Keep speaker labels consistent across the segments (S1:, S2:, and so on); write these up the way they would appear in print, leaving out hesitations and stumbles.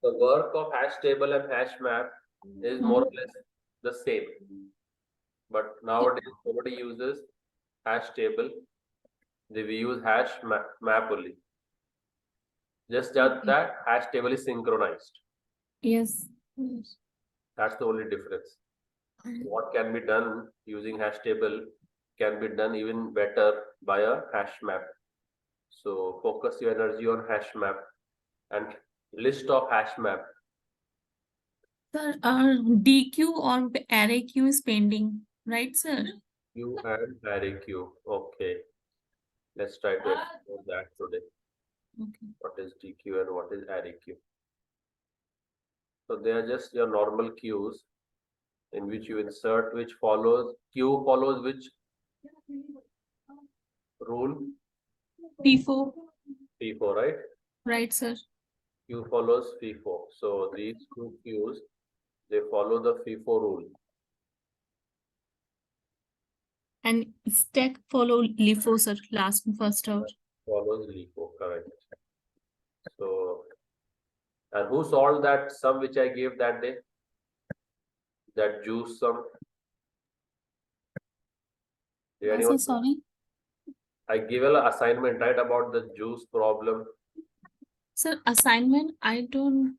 S1: The work of hash table and hash map is more or less the same. But nowadays, nobody uses hash table. We use hash map only. Just that hash table is synchronized.
S2: Yes.
S1: That's the only difference. What can be done using hash table can be done even better by a hash map. So focus your energy on hash map and list of hash map.
S2: Sir, DQ or array queue is pending, right, sir?
S1: Q and array Q. Okay. Let's try to explore that today.
S2: Okay.
S1: What is DQ and what is array Q? So they are just your normal queues in which you insert which follows Q follows which rule?
S2: P4.
S1: P4, right?
S2: Right, sir.
S1: Q follows P4. So these two queues, they follow the FIFO rule.
S2: And stack follow LIFO, sir. Last and first out.
S1: Follows LIFO, correct. So, and who solved that sum which I gave that day? That juice sum? Did anyone?
S2: Sorry.
S1: I gave an assignment, right, about the juice problem.
S2: Sir, assignment, I don't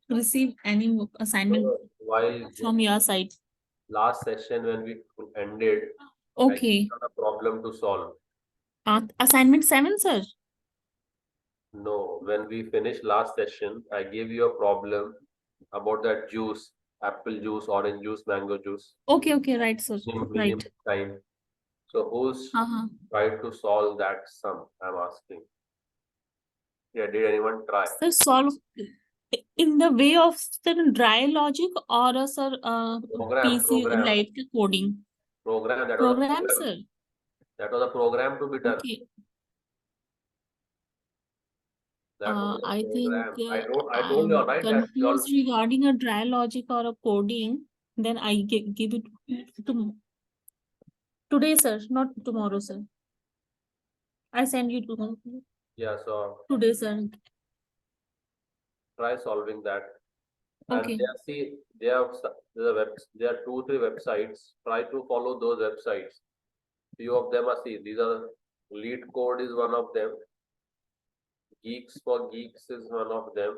S2: receive any assignment
S1: While
S2: from your side.
S1: last session when we ended,
S2: Okay.
S1: I got a problem to solve.
S2: Assignment 7, sir.
S1: No, when we finished last session, I gave you a problem about that juice, apple juice, orange juice, mango juice.
S2: Okay, right, sir.
S1: Minimum
S2: Right.
S1: time. So who's tried to solve that sum? I'm asking. Yeah, did anyone try?
S2: Sir, solve in the way of certain dry logic or a sir PC like coding
S1: Program that was a
S2: program,
S1: program.
S2: sir.
S1: That was a program to be done.
S2: Okay.
S1: That was a
S2: I think
S1: I told you,
S2: I'm
S1: right, that you all,
S2: confused regarding a dry logic or a coding. Then I give it to today, sir, not tomorrow, sir. I send you tomorrow.
S1: yeah, so
S2: Today, sir.
S1: try solving that. And
S2: Okay.
S1: see, there are there are 2-3 websites. Try to follow those websites. Few of them are, see, these are, lead code is one of them. Geeks for Geeks is one of them.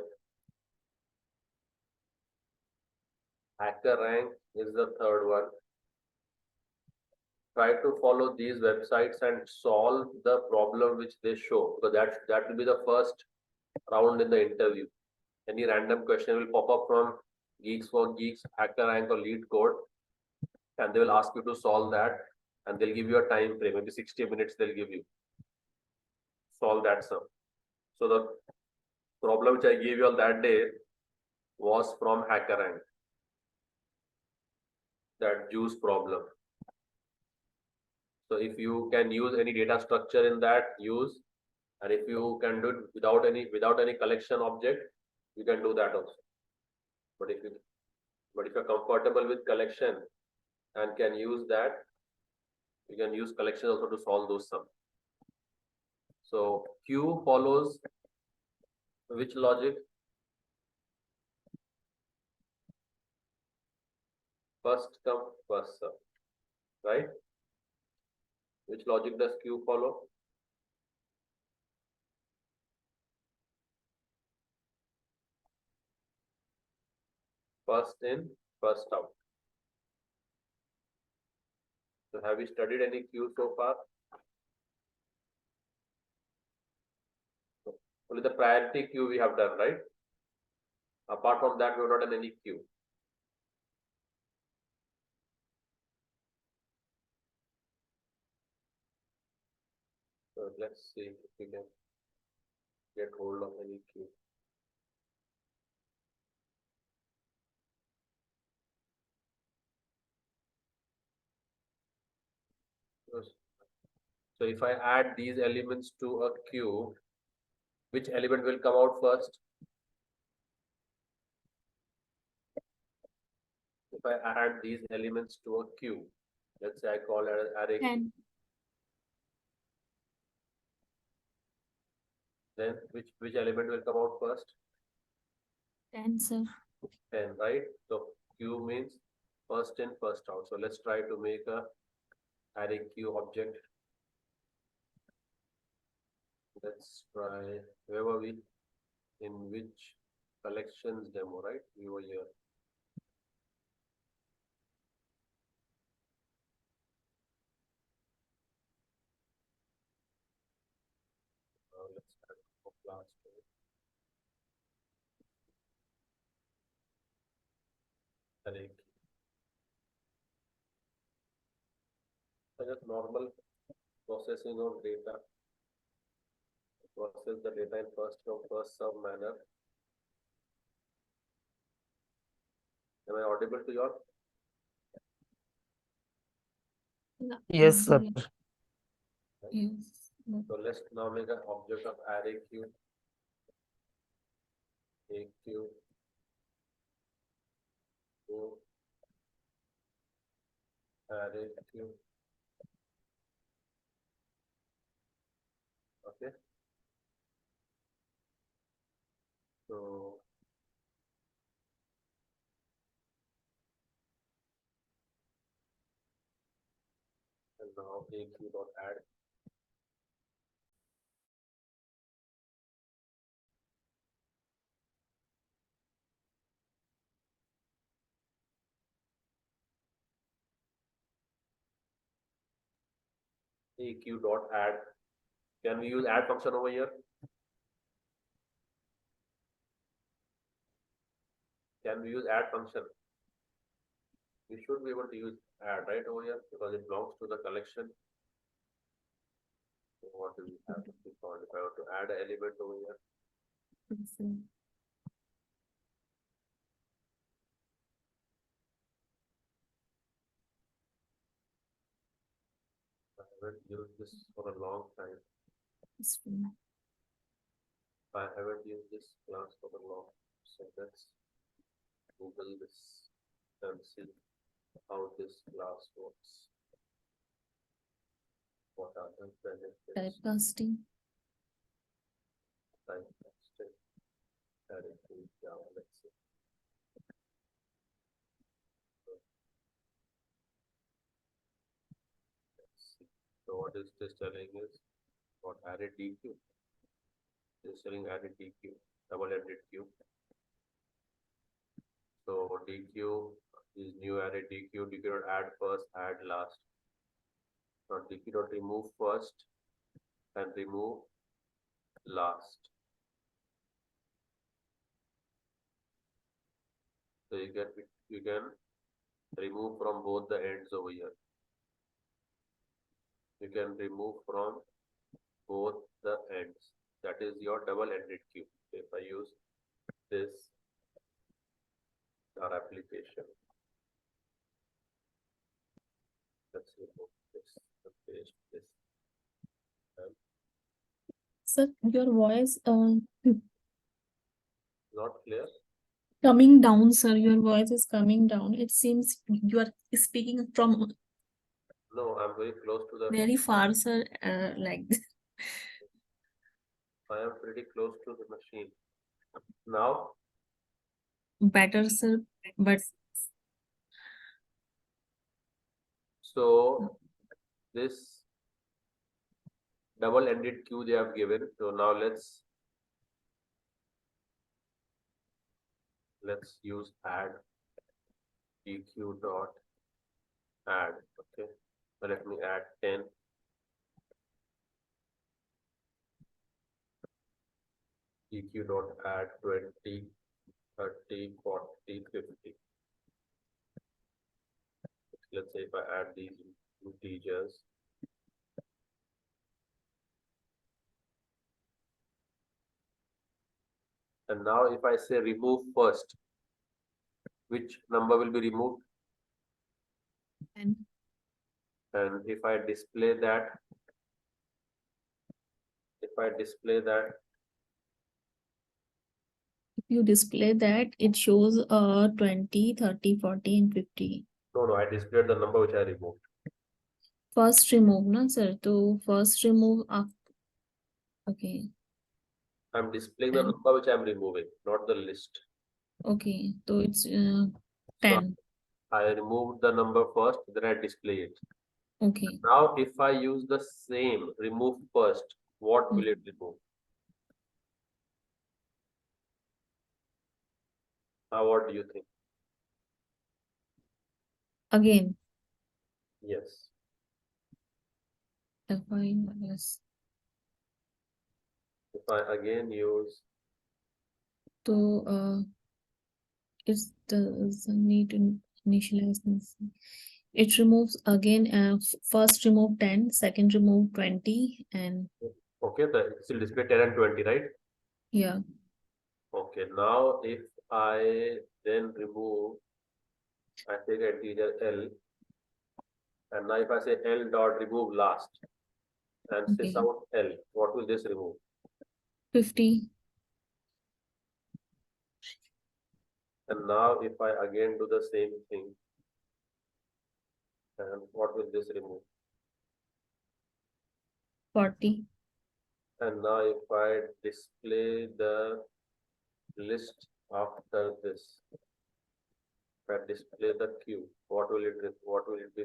S1: Hacker Rank is the third one. Try to follow these websites and solve the problem which they show. So that will be the first round in the interview. Any random question will pop up from Geeks for Geeks, Hacker Rank, or Lead Code, and they will ask you to solve that, and they'll give you a time frame, maybe 60 minutes. They'll give you solve that sum. So the problem which I gave you on that day was from Hacker Rank. That juice problem. So if you can use any data structure in that, use, and if you can do it without any collection object, you can do that also. But if you're comfortable with collection and can use that, you can use collection also to solve those sums. So Q follows which logic? First come, first serve, right? Which logic does Q follow? First in, first out. So have we studied any Q so far? Only the priority queue we have done, right? Apart from that, we have not done any queue. So let's see if we can get hold of any queue. So if I add these elements to a queue, which element will come out first? If I add these elements to a queue, let's say I call it an array queue. Then which element will come out first?
S2: 10, sir.
S1: 10, right? So Q means first in, first out. So let's try to make a array Q object. Let's try, where were we? In which collections demo, right? We were here. Let's add a class to it. Array key. So just normal processing of data. Process the data in first sub manner. Am I audible to you all?
S3: Yes, sir.
S2: Yes.
S1: So let's now make an object of array Q. AQ. Q. Array Q. Okay. So and now AQ dot add. AQ dot add. Can we use add function over here? Can we use add function? We should be able to use add right over here because it belongs to the collection. So what do we have to keep on? If I want to add an element over here, I haven't used this for a long time. I haven't used this class for a long. So let's Google this and see how this class works. What are the benefits?
S2: Typecasting.
S1: Typecasting. Directly down, let's see. Let's see. So what is this telling is what array DQ? This is telling array DQ, double-ended Q. So DQ is new array DQ. DQ dot add first, add last. Not DQ dot remove first and remove last. So you can remove from both the ends over here. You can remove from both the ends. That is your double-ended Q. If I use this, our application. Let's remove this and paste this. And
S2: Sir, your voice
S1: not clear.
S2: coming down, sir. Your voice is coming down. It seems you are speaking from
S1: No, I'm very close to the.
S2: very far, sir. Like this.
S1: I am pretty close to the machine. Now,
S2: Better, sir. But
S1: so this double-ended Q they have given. So now let's use add DQ dot add. Okay, so let me add 10. DQ dot add 20, 30, 40, 50. Let's say if I add these integers. And now if I say remove first, which number will be removed?
S2: and
S1: And if I display that,
S2: if you display that, it shows 20, 30, 40, and 50.
S1: no, I displayed the number which I removed.
S2: First remove, no, sir. So first remove after. Okay.
S1: I'm displaying the number which I'm removing, not the list.
S2: Okay, so it's
S1: So
S2: 10.
S1: I removed the number first, then I display it.
S2: Okay.
S1: Now, if I use the same remove first, what will it remove? Now, what do you think?
S2: Again,
S1: Yes.
S2: FI minus.
S1: If I again use,
S2: So it's the need to initialize this. It removes again. First remove 10, second remove 20, and
S1: okay, the still display 10 and 20, right?
S2: yeah.
S1: Okay, now if I then remove, I take an integer L, and now if I say L dot remove last and sys
S2: Okay.
S1: out L, what will this remove?
S2: 50.
S1: And now if I again do the same thing, and what will this remove?
S2: 40.
S1: And now if I display the list after this, if I display the queue, what will it be?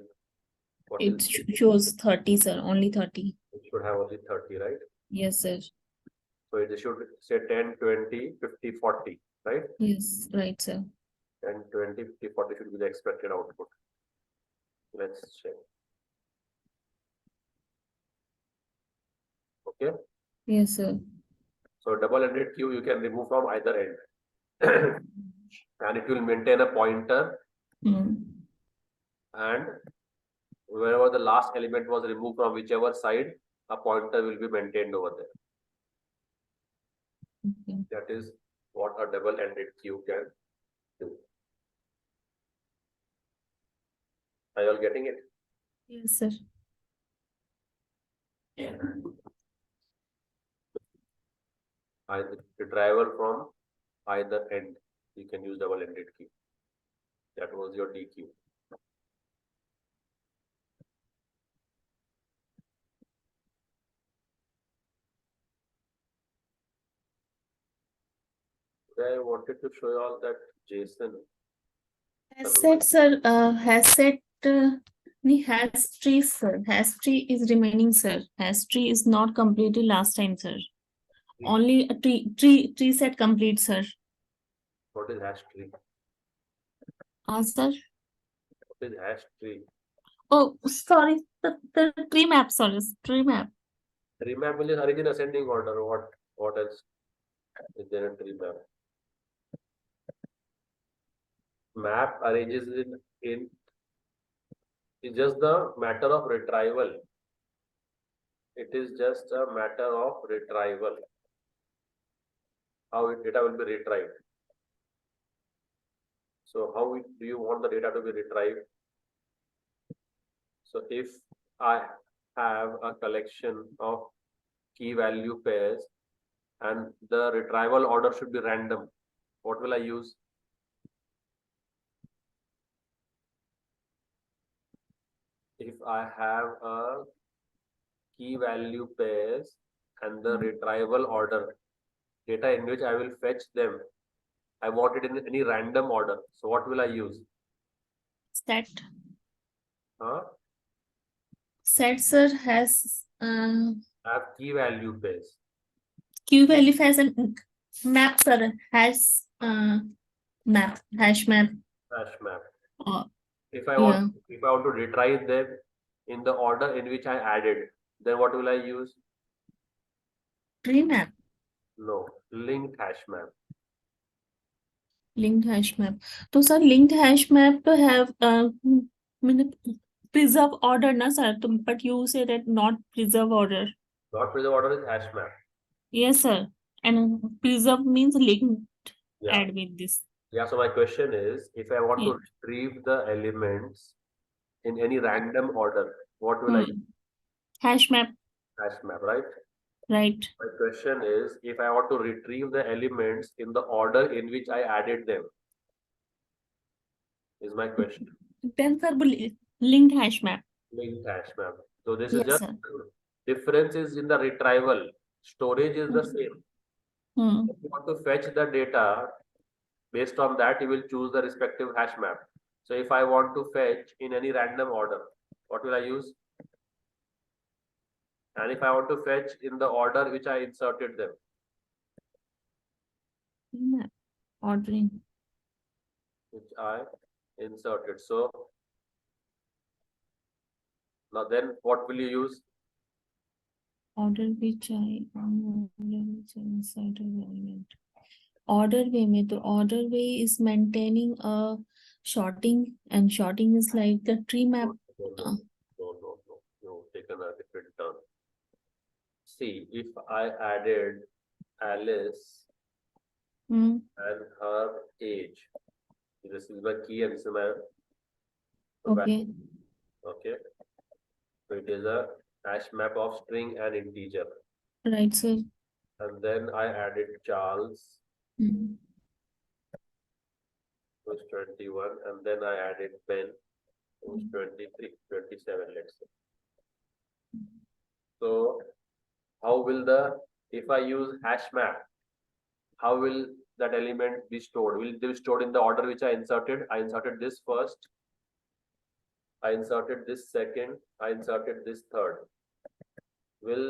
S1: What is
S2: It shows 30, sir. Only 30.
S1: it should have only 30, right?
S2: Yes, sir.
S1: So it should say 10, 20, 50, 40, right?
S2: Yes, right, sir.
S1: 10, 20, 50, 40 should be the expected output. Let's check. Okay.
S2: Yes, sir.
S1: So double-ended queue you can remove from either end. And it will maintain a pointer,
S2: Hmm.
S1: and wherever the last element was removed from whichever side, a pointer will be maintained over there.
S2: Okay.
S1: That is what a double-ended queue can do. Are you all getting it?
S2: Yes, sir.
S1: Either retrieval from either end, you can use double-ended queue. That was your DQ. I wanted to show you all that JSON.
S2: Has set, sir. Has set. Has tree, sir. Has tree is remaining, sir. Has tree is not completed last time, sir. Only a tree set complete, sir.
S1: What is hash tree?
S2: Sir.
S1: What is hash tree?
S2: Oh, sorry. The tree map, sorry. Tree map.
S1: Tree map will is origin ascending order. What else is there in tree map? Map arranges in is just the matter of retrieval. It is just a matter of retrieval. How data will be retrieved. So how do you want the data to be retrieved? So if I have a collection of key value pairs and the retrieval order should be random, what will I use? If I have a key value pairs and the retrieval order data in which I will fetch them, I want it in any random order. So what will I use?
S2: Set.
S1: Huh?
S2: Set, sir, has
S1: I have key value pairs.
S2: Q value has a map, sir. Has map, hash map.
S1: Hash map.
S2: Uh,
S1: If I
S2: yeah.
S1: want to retrieve them in the order in which I added, then what will I use?
S2: Tree map.
S1: No, linked hash map.
S2: Linked hash map. So, sir, linked hash map to have preserve order, na sir. But you say that not preserve order.
S1: Not preserve order is hash map.
S2: Yes, sir. And preserve means linked.
S1: Yeah.
S2: Add with this.
S1: Yeah. So my question is, if I want
S2: Yeah.
S1: to retrieve the elements in any random order, what will I use?
S2: Hash map.
S1: Hash map, right?
S2: Right.
S1: My question is, if I want to retrieve the elements in the order in which I added them, is my question.
S2: Then, sir, linked hash map.
S1: Linked hash map. So this
S2: Yes,
S1: is just
S2: sir.
S1: difference is in the retrieval. Storage is the same. If you want to fetch the data, Based on that, you will choose the respective hash map. So if I want to fetch in any random order, what will I use? And if I want to fetch in the order which I inserted them,
S2: Map. Ordering.
S1: which I inserted. So now then what will you use?
S2: Order which I inside an element. Order way में तो order way is maintaining a sorting, and sorting is like the tree map.
S1: No, taken a different turn. See, if I added Alice
S2: Hmm.
S1: and her age, this is my key and this is my
S2: Okay.
S1: value. Okay, so it is a hash map of string and integer.
S2: Right, sir.
S1: And then I added Charles,
S2: Hmm.
S1: who's 21, and then I added Ben, who's 23, 27, let's say. So how will if I use hash map, how will that element be stored? Will it be stored in the order which I inserted? I inserted this first, I inserted this second, I inserted this third. Will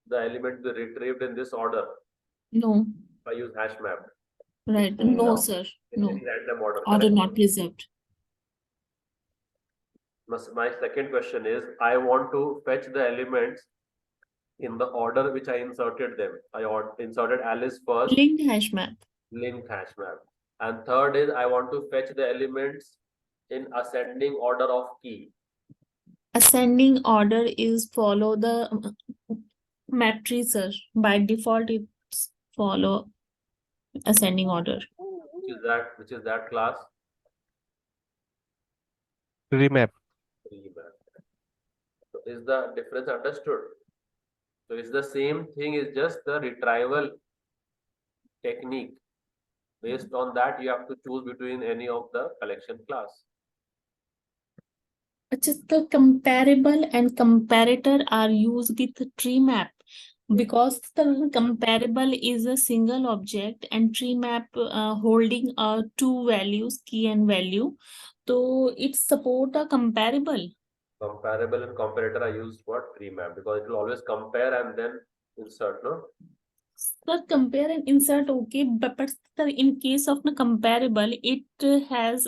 S1: the element be retrieved in this order
S2: No.
S1: if I use hash map?
S2: Right. No, sir.
S1: In
S2: No.
S1: any random order.
S2: Order
S1: Correct?
S2: not preserved.
S1: My second question is, I want to fetch the elements in the order which I inserted them. I inserted Alice first,
S2: Linked hash map.
S1: linked hash map. And third is, I want to fetch the elements in ascending order of key.
S2: Ascending order is follow the map tree, sir. By default, it's follow ascending order.
S1: Which is that class?
S3: Tree map.
S1: Tree map. So is the difference understood? So it's the same thing, it's just the retrieval technique. Based on that, you have to choose between any of the collection class.
S2: Just the comparable and comparator are used with tree map, because the comparable is a single object and tree map holding two values, key and value. So it support a comparable.
S1: Comparable and comparator are used for tree map because it will always compare and then insert, no?
S2: Sir, compare and insert, okay, but sir, in case of the comparable, it has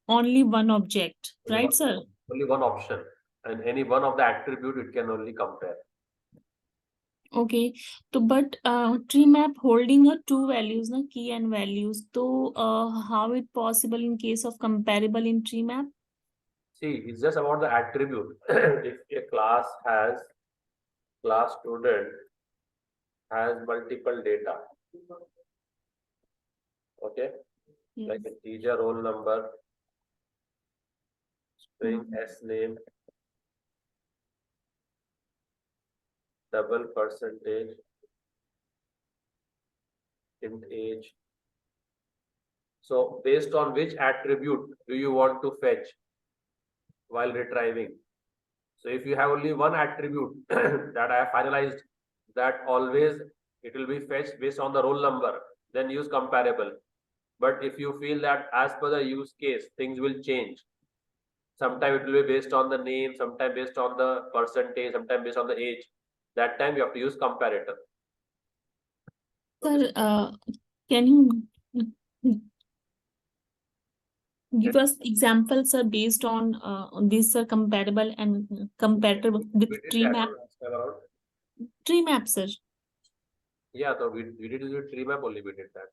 S2: only one object, right, sir?
S1: Only one option, and any one of the attribute it can only compare.
S2: Okay, so but tree map holding a two values, na, key and values. So how it possible in case of comparable in tree map?
S1: See, it's just about the attribute. If a class student has multiple data, okay, like
S2: Yes.
S1: integer, roll number, string, s name, double percentage, int age. So based on which attribute do you want to fetch while retrieving? So if you have only one attribute that I have finalized, that always it will be fetched based on the roll number, then use comparable. But if you feel that as per the use case, things will change. Sometimes it will be based on the name, sometimes based on the percentage, sometimes based on the age. That time you have to use comparator.
S2: Sir, can you give us examples, sir, based on these are comparable and comparator with tree map? Tree map, sir.
S1: Yeah, so we did use tree map only, we did that.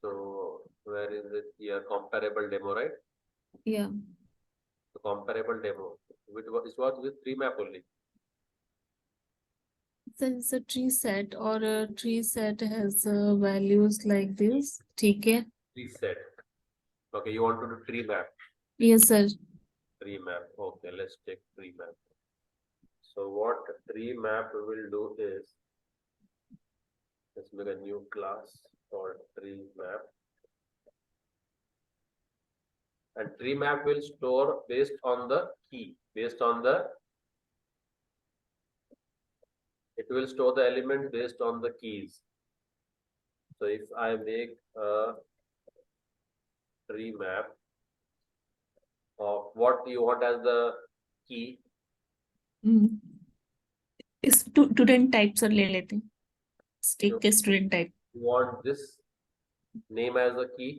S1: So where is it here? Comparable demo, right?
S2: Yeah.
S1: The comparable demo. It was with tree map only.
S2: So it's a tree set, or a tree set has values like this. Okay.
S1: Tree set. Okay, you want to do tree map.
S2: Yes, sir.
S1: Tree map. Okay, let's take tree map. So what tree map will do is, let's make a new class called tree map. And tree map will store based on the key, it will store the element based on the keys. So if I make a tree map of what you want as the key,
S2: इस student type sir ले लेते हैं स्टिक के student type
S1: you want this name as a key.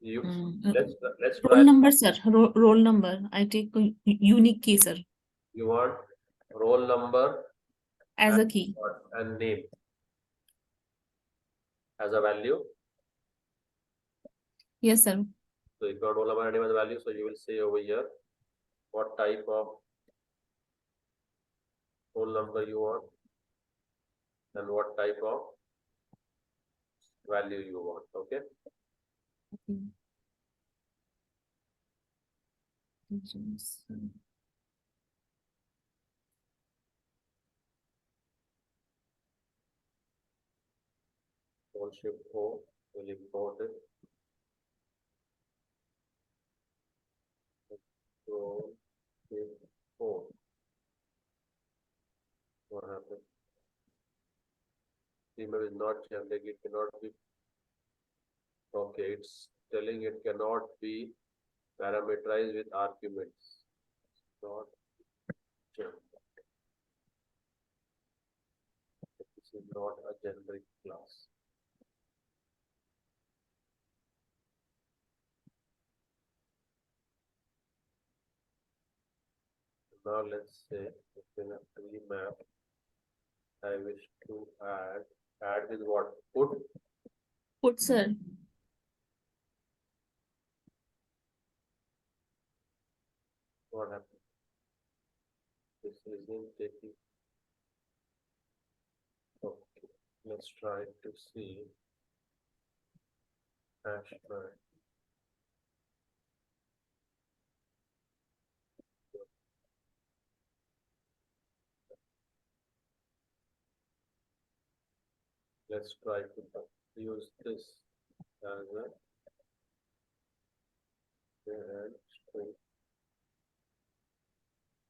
S1: You let's
S2: roll
S1: try.
S2: Number sir roll number I take unique key sir
S1: You want roll number
S2: as a key
S1: and name as a value.
S2: Yes sir
S1: So if you want roll number and name as a value, so you will say over here what type of roll number you want and what type of value you want. Okay. Control Shift O will import it. Control Shift O. What happened? Email is not generic. It cannot be. Okay, it's telling it cannot be parameterized with arguments. Not generic. This is not a generic class. Now let's say in a tree map, I wish to add with what?
S2: Put sir
S1: What happened? This isn't taking. Okay, let's try to see hash tag. Let's try to use this as a and string,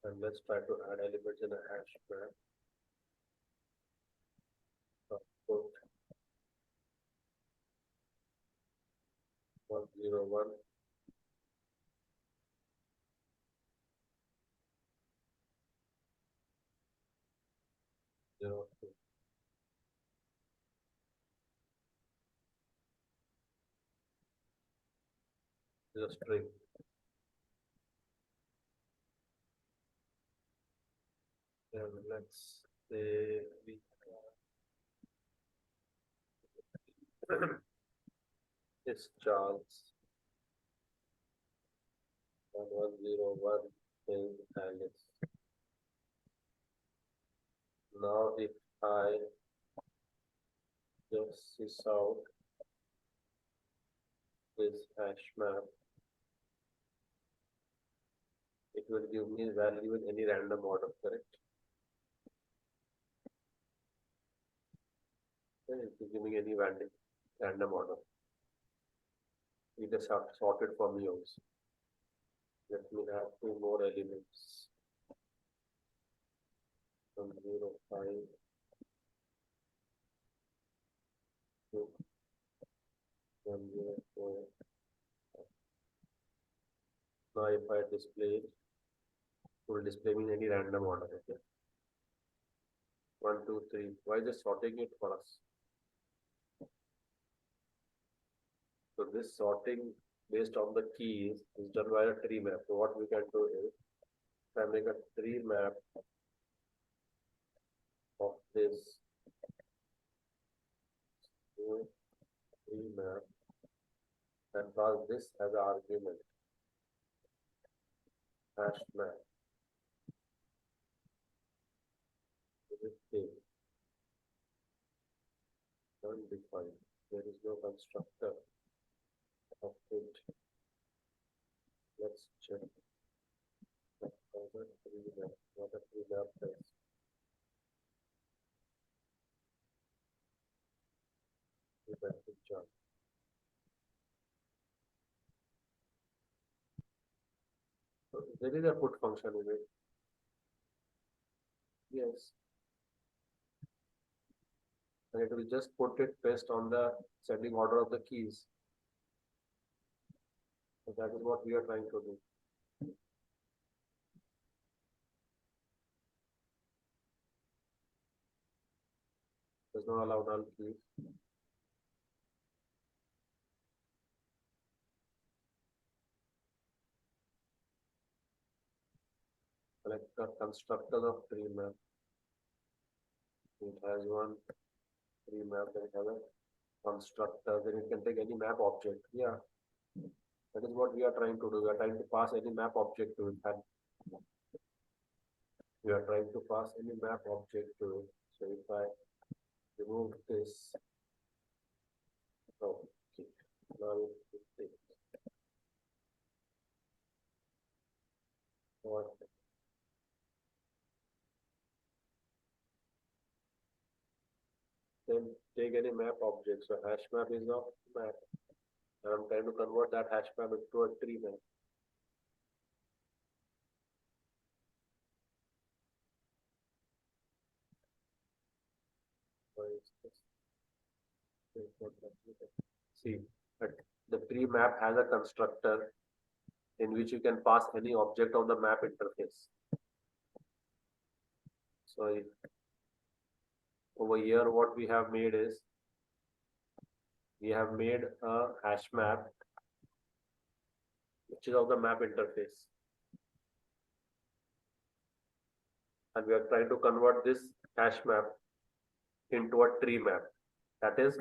S1: and let's try to add elements in a hash map. Put 101 02. Is a string. And let's say we it's Charles 1101 is Alice. Now if I just sys out this hash map, it will give me value in any random order, correct? Okay, it is giving any random order. It is sorted for me also. Let me have two more elements. 105 to 104. Now if I display it, will display me in any random order. Okay. 1, 2, 3. Why is it sorting it for us? So this sorting based on the keys is done by a tree map. So what we can do is, if I make a tree map of this tree map and pass this as an argument, hash map. Undefined. There is no constructor of it. Let's check what a tree map does. So there is a put function in it. Yes. and it will just put it based on the ascending order of the keys. So that is what we are trying to do. Does not allow null keys. Select the constructor of tree map. It has one tree map, then it has a constructor, then it can take any map object. Yeah, that is what we are trying to do. We are trying to pass any map object to it. And we are trying to pass any map object to it. So if I remove this, okay, now it takes what? Then take any map object. So hash map is of map. And I'm trying to convert that hash map into a tree map. See, but the tree map has a constructor in which you can pass any object of the map interface. So over here, what we have made is we have made a hash map which is of the map interface. And we are trying to convert this hash map into a tree map. That is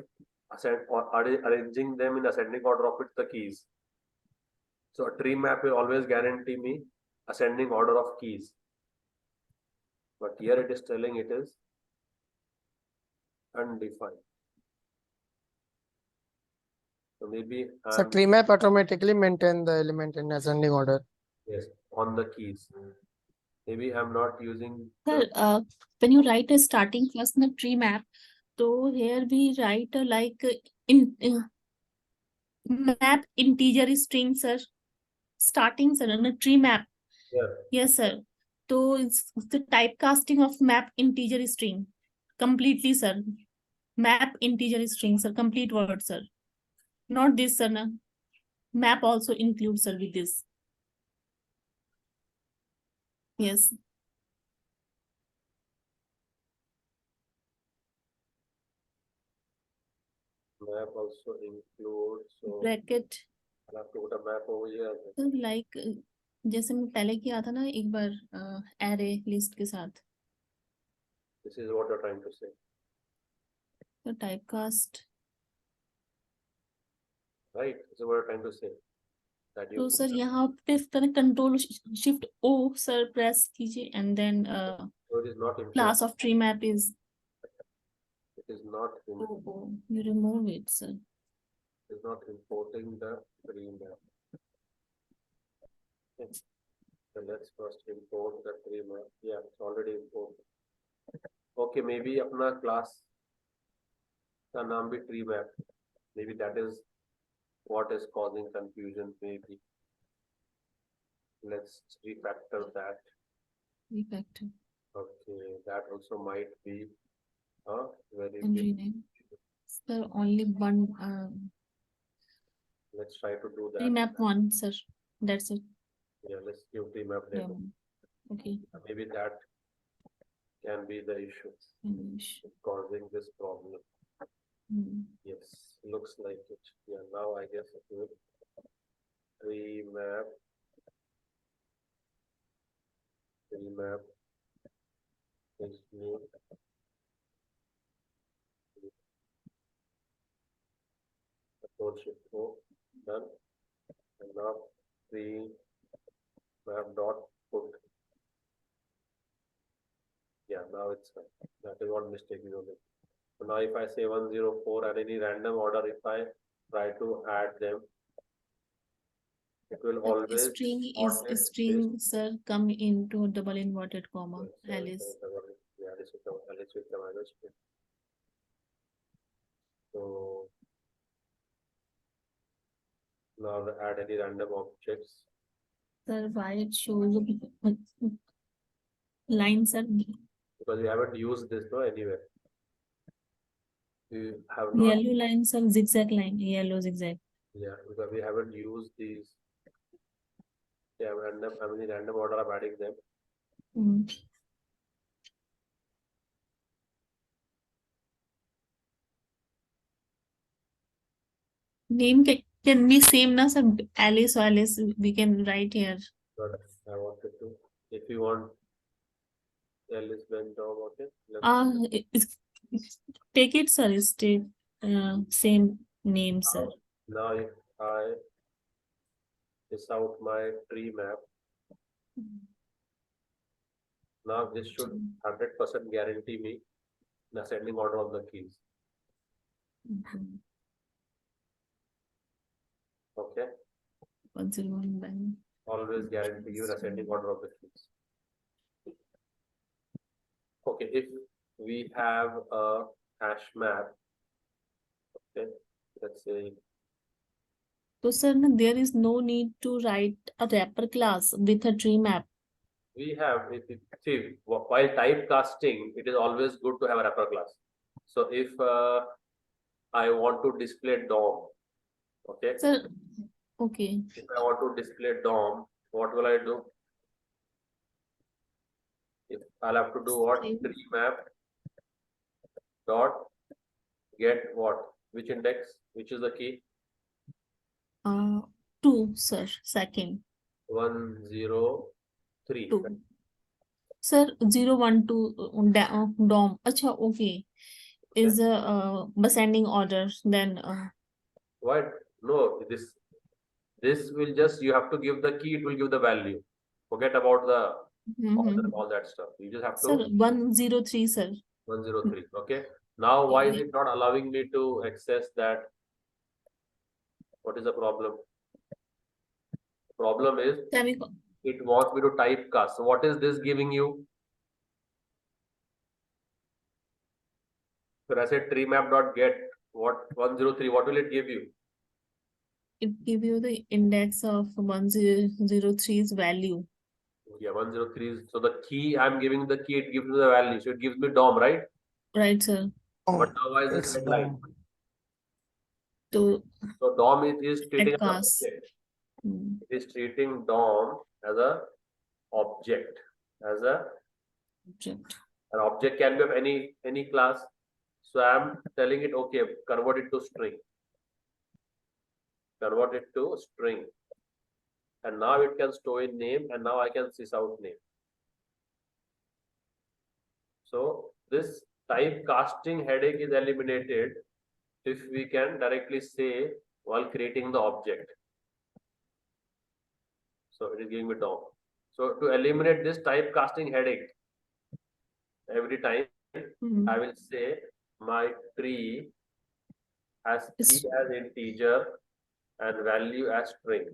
S1: arranging them in ascending order of the keys. So a tree map will always guarantee me ascending order of keys. But here it is telling it is undefined. So maybe
S3: So tree map automatically maintain the element in ascending order.
S1: yes, on the keys. Maybe I'm not using
S2: Sir, when you write a starting first in a tree map, so here we write in map integer string, sir. Starting, sir, in a tree map.
S1: yeah.
S2: Yes, sir. So it's the typecasting of map integer string. Completely, sir. Map integer string, sir. Complete word, sir. Not this, sir. No. Map also includes, sir, with this. Yes.
S1: Map also includes, so
S2: Bracket.
S1: I'll have to put a map over here.
S2: So like जैसे मैं पहले किया था ना एक बार array list के साथ.
S1: This is what you're trying to say.
S2: So typecast.
S1: Right? This is what you're trying to say. That you
S2: तो सर यहाँ पे control shift O sir press कीजिए and then
S1: so it is not important.
S2: class of tree map is
S1: It is not
S2: you remove it, sir.
S1: It is not importing the tree map. Okay. So let's first import the tree map. Yeah, it's already imported. Okay, maybe अपना class का नाम भी tree map. Maybe that is what is causing confusion. Maybe let's refactor that.
S2: Refactor
S1: Okay, that also might be a very
S2: and
S1: big.
S2: rename. Sir, only one
S1: Let's try to do that.
S2: tree map one, sir. That's it.
S1: Yeah, let's give tree map demo.
S2: Okay.
S1: Maybe that can be the issue causing this problem. Yes, looks like it. Yeah, now I guess it will. Tree map is new. Control shift O, done. And now tree map dot put. Yeah, now it's fine. That is what mistake is only. So now if I say 104 and any random order, if I try to add them, it will always
S2: String is string, sir, come into double inverted comma. Alice.
S1: Yeah, Alice with the minus two. So now add any random objects.
S2: Sir, why it shows line, sir?
S1: Because we haven't used this no anywhere. We have not,
S2: Yellow lines are zigzag line, yellow zigzag.
S1: yeah, because we haven't used these. Yeah, random, how many random order of adding them?
S2: Mm. Name can be same na sir. Alice or Alice we can write here.
S1: But I wanted to, if you want Alice Ben Dom, okay.
S2: Take it sir. Take same name sir.
S1: Now if I miss out my tree map, now this should 100% guarantee me the ascending order of the keys.
S2: Mhm.
S1: Okay,
S2: 101 bang.
S1: always guarantee you the ascending order of the keys. Okay, if we have a hash map, okay, let's say
S2: So sir, there is no need to write a wrapper class with a tree map.
S1: we have, see, while typecasting, it is always good to have a wrapper class. So if I want to display DOM, okay,
S2: Sir, okay.
S1: if I want to display DOM, what will I do? If I'll have to do what?
S2: Same.
S1: Tree map dot get what? Which index? Which is the key?
S2: 2 sir, second.
S1: 103.
S2: 2. Sir, 012 DOM. Acha, okay. Is ascending order. Then
S1: Why? No, this will just, you have to give the key, it will give the value. Forget about the order, all that stuff. You just have
S2: sir,
S1: to
S2: 103 sir.
S1: 103. Okay. Now why is it not allowing me to access that? What is the problem? Problem is
S2: Semicolon.
S1: it wants me to typecast. So what is this giving you? So I said tree map dot get what 103. What will it give you?
S2: It give you the index of 1003's value.
S1: Yeah, 103 is, so the key, I'm giving the key, it gives me the value. So it gives me DOM, right?
S2: Right, sir.
S1: But now why is this
S3: It's
S1: red line?
S2: To
S1: So DOM is treating as an
S2: typecast.
S1: object. It is treating DOM as a object. As
S2: Object.
S1: an object can be of any class. So I'm telling it, okay, convert it to string. Convert it to string. And now it can store in name, and now I can sys out name. So this typecasting headache is eliminated if we can directly say while creating the object. So it is giving me DOM. So to eliminate this typecasting headache, every time I will say my tree has key as integer and value as string.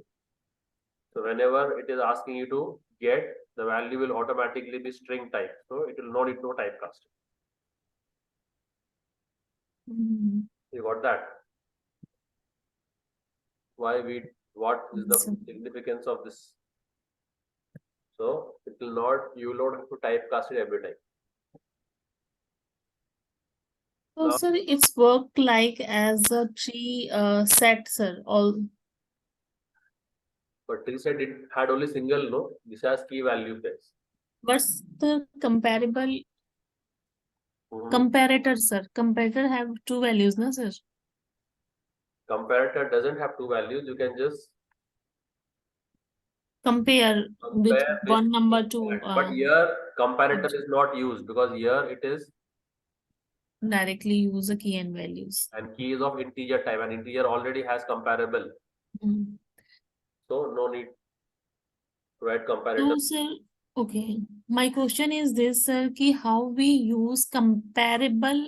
S1: So whenever it is asking you to get, the value will automatically be string type. So it will not need no typecasting. You got that? What is the significance of this? So it will not, you will not have to typecast it every time.
S2: So,
S1: Now-
S2: sir, it's worked like as a tree set, sir. All
S1: But tree set it had only single, no? This has key value pairs.
S2: what's the comparable
S1: Mhm.
S2: comparator, sir? Comparator have two values, no, sir?
S1: Comparator doesn't have two values. You can just
S2: Compare with
S1: compare with
S2: one number to
S1: but here comparator is not used because here it is
S2: directly use a key and values.
S1: and key is of integer type and integer already has comparable. So no need to write comparator.
S2: So, sir, okay. My question is this, sir, ki how we use comparable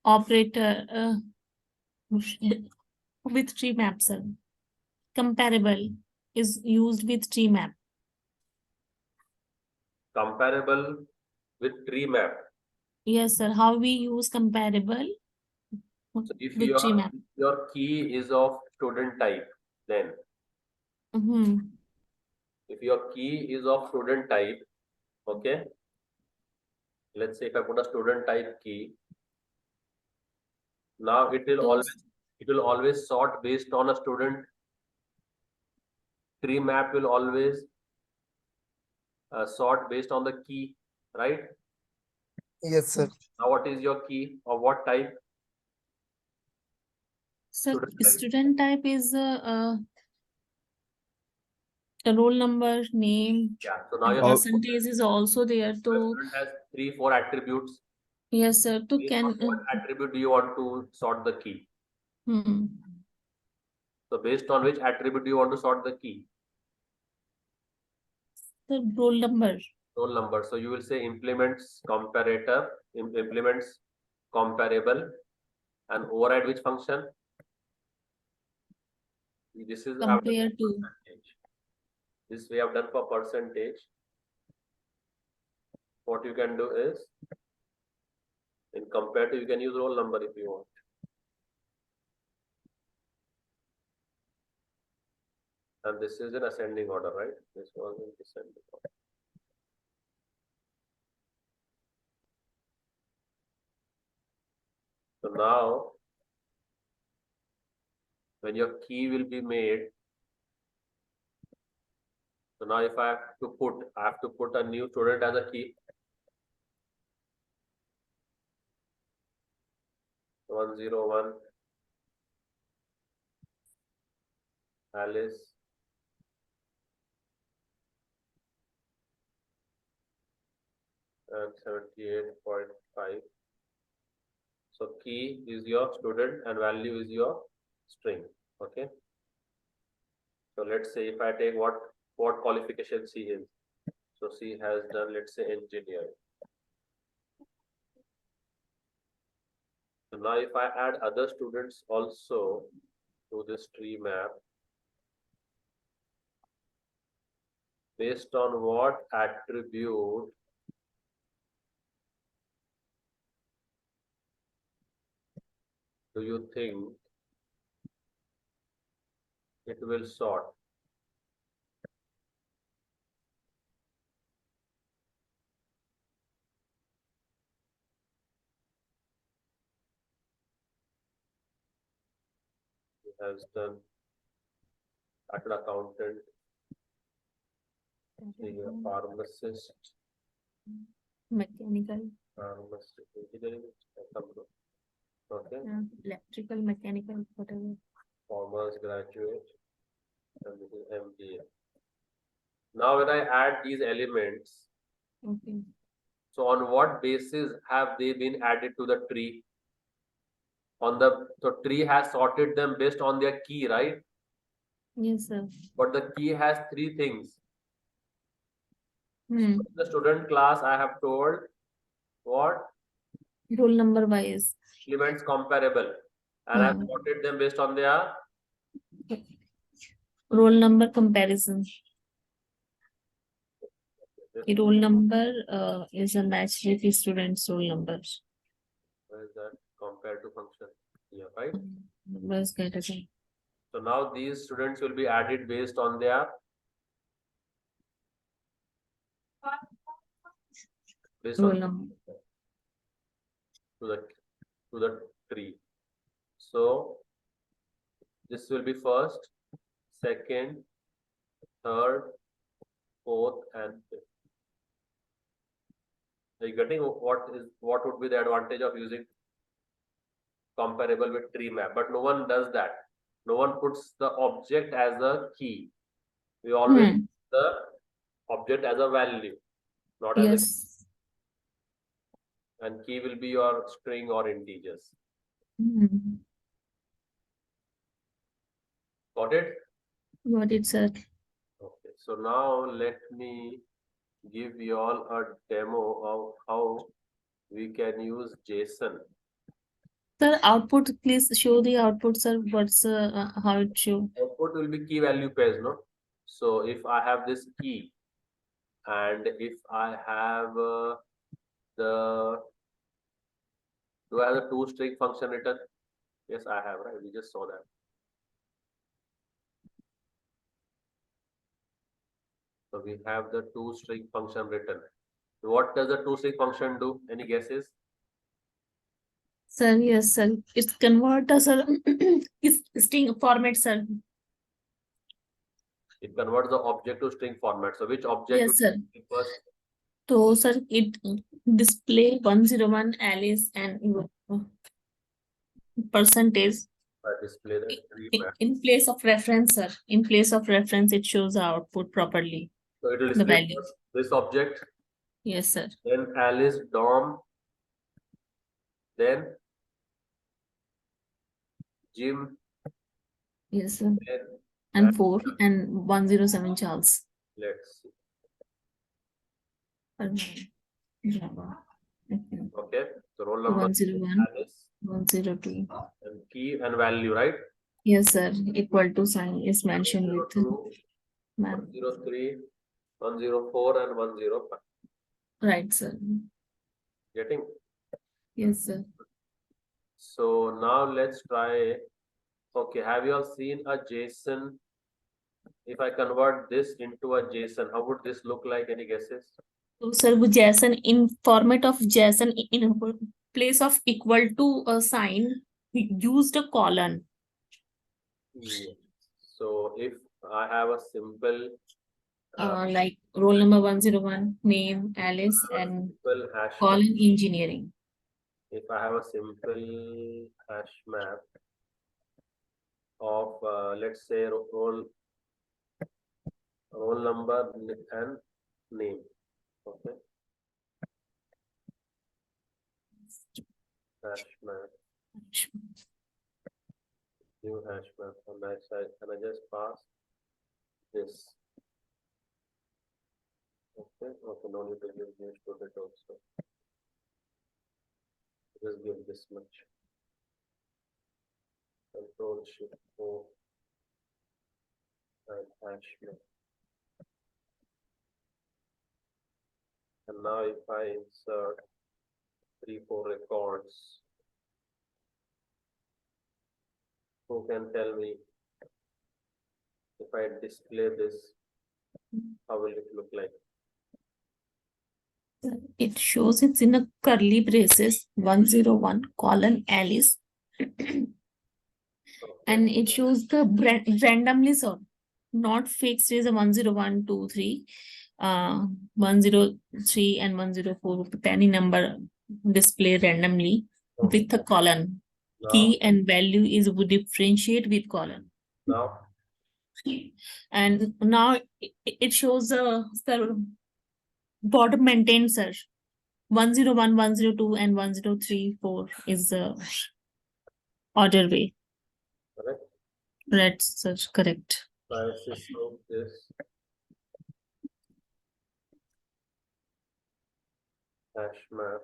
S2: operator with tree map, sir. Comparable is used with tree map.
S1: Comparable with tree map.
S2: Yes, sir. How we use comparable
S1: So if
S2: with tree map.
S1: your key is of student type, then if your key is of student type, okay. Let's say if I put a student type key, Now it will
S2: Those-
S1: always sort based on a student. Tree map will always sort based on the key, right?
S3: Yes, sir.
S1: Now what is your key or what type?
S2: Sir,
S1: Student type.
S2: student type is the roll number, name,
S1: Yeah. So now
S2: and
S1: your
S2: percentage is also there. So
S1: student has 3-4 attributes.
S2: yes, sir. To
S1: Based on
S2: can
S1: what attribute do you want to sort the key?
S2: hmm.
S1: So based on which attribute do you want to sort the key?
S2: The roll number.
S1: Roll number. So you will say implements comparator, implements comparable, and override which function? This is
S2: Compare to.
S1: percentage. This we have done for percentage. What you can do is in comparative you can use roll number if you want. And this is in ascending order, right? This was in descending order. So now, when your key will be made, so now if I have to put a new student as a key. 101 Alice. And 78.5. So key is your student and value is your string. Okay. So let's say if I take what qualification C is. So C has done, let's say, engineering. So now if I add other students also to this tree map, based on what attribute do you think it will sort? It has done chartered accountant, the pharmacist,
S2: Mechanical,
S1: engineering, okay,
S2: electrical, mechanical, whatever.
S1: commerce graduate, and this is MBA. Now when I add these elements,
S2: Okay.
S1: so on what basis have they been added to the tree? So tree has sorted them based on their key, right?
S2: Yes, sir.
S1: But the key has 3 things.
S2: Hmm.
S1: The student class I have told what?
S2: Roll number wise.
S1: Elements comparable. And I've sorted them based on their
S2: Roll number comparison. The roll number is a match with the student's roll numbers.
S1: where is that compared to function? Yeah, right?
S2: Numbers get again.
S1: So now these students will be added based on their
S2: Roll number.
S1: to the tree. So this will be first, second, third, fourth, and fifth. Are you getting what would be the advantage of using comparable with tree map? But no one does that. No one puts the object as a key. We always put the object as a value, not as a key.
S2: Yes.
S1: And key will be your string or integers. Got it?
S2: Got it, sir.
S1: Okay. So now let me give you all a demo of how we can use JSON.
S2: Sir, output, please show the output, sir. What's how it show?
S1: Output will be key value pairs, no? So if I have this key and if I have do I have the toString function written? Yes, I have, right? We just saw that. So we have the toString function written. What does the toString function do? Any guesses?
S2: Sir, yes, sir. It's converter, sir. It's string format, sir.
S1: It converts the object to string format. So which object
S2: Yes, sir.
S1: will be first?
S2: So, sir, it display 101 Alice and percentage
S1: Display the tree map.
S2: in place of reference, sir. In place of reference, it shows the output properly.
S1: So it will
S2: The
S1: display
S2: value.
S1: first this object,
S2: Yes, sir.
S1: then Alice, Dom, then Jim,
S2: Yes, sir.
S1: then
S2: And 4 and 107 Charles.
S1: let's see.
S2: Java. Okay.
S1: Okay. So roll number
S2: 101,
S1: Alice
S2: 102.
S1: and key and value, right?
S2: Yes, sir. Equal to sign is mentioned with
S1: 102,
S2: ma'am.
S1: 103, 104, and 105.
S2: Right, sir.
S1: Getting?
S2: Yes, sir.
S1: So now let's try. Okay, have you all seen a JSON? If I convert this into a JSON, how would this look like? Any guesses?
S2: So, sir, with JSON in format of JSON in place of equal to a sign, we used a colon.
S1: Yes. So if I have a simple
S2: Like roll number 101, name Alice, and
S1: simple hash map,
S2: colon engineering.
S1: if I have a simple hash map of let's say roll number and name. Okay. Hash map, new hash map on that side, and I just pass this. Okay, okay, no need to give this to it also. Just give this much. Control Shift O and hash map. And now if I insert 3-4 records, who can tell me if I display this, how will it look like?
S2: It shows it's in a curly braces 101 colon Alice. And it shows the randomly sort, not fixed is a 101, 2, 3, 103 and 104 any number display randomly with a colon.
S1: Now,
S2: Key and value is would differentiate with colon.
S1: now,
S2: And now it shows the bottom maintained, sir. 101, 102 and 1034 is the order way.
S1: correct?
S2: Right, sir, correct.
S1: So I system this hash map.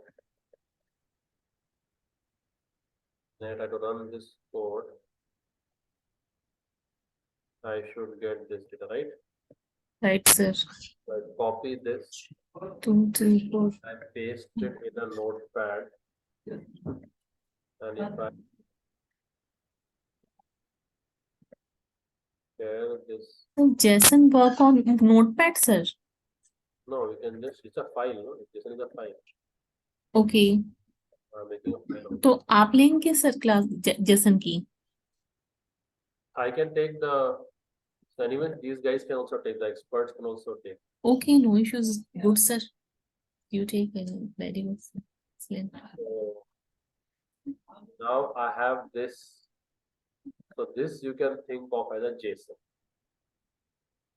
S1: Then I have to run this code. I should get this data, right?
S2: Right, sir.
S1: So I copy this,
S2: 2, 3, 4.
S1: I paste it in a notepad. And if I share this,
S2: JSON work on notepad, sir.
S1: no, we can just, it's a file, no? This is a file.
S2: Okay.
S1: I'm making a file.
S2: तो आप लेंगे sir class JSON की?
S1: I can take the, so anyway, these guys can also take, the experts can also take.
S2: Okay, no issues. Good, sir. You take very good, sir. Excellent.
S1: So now I have this. So this you can think of as a JSON.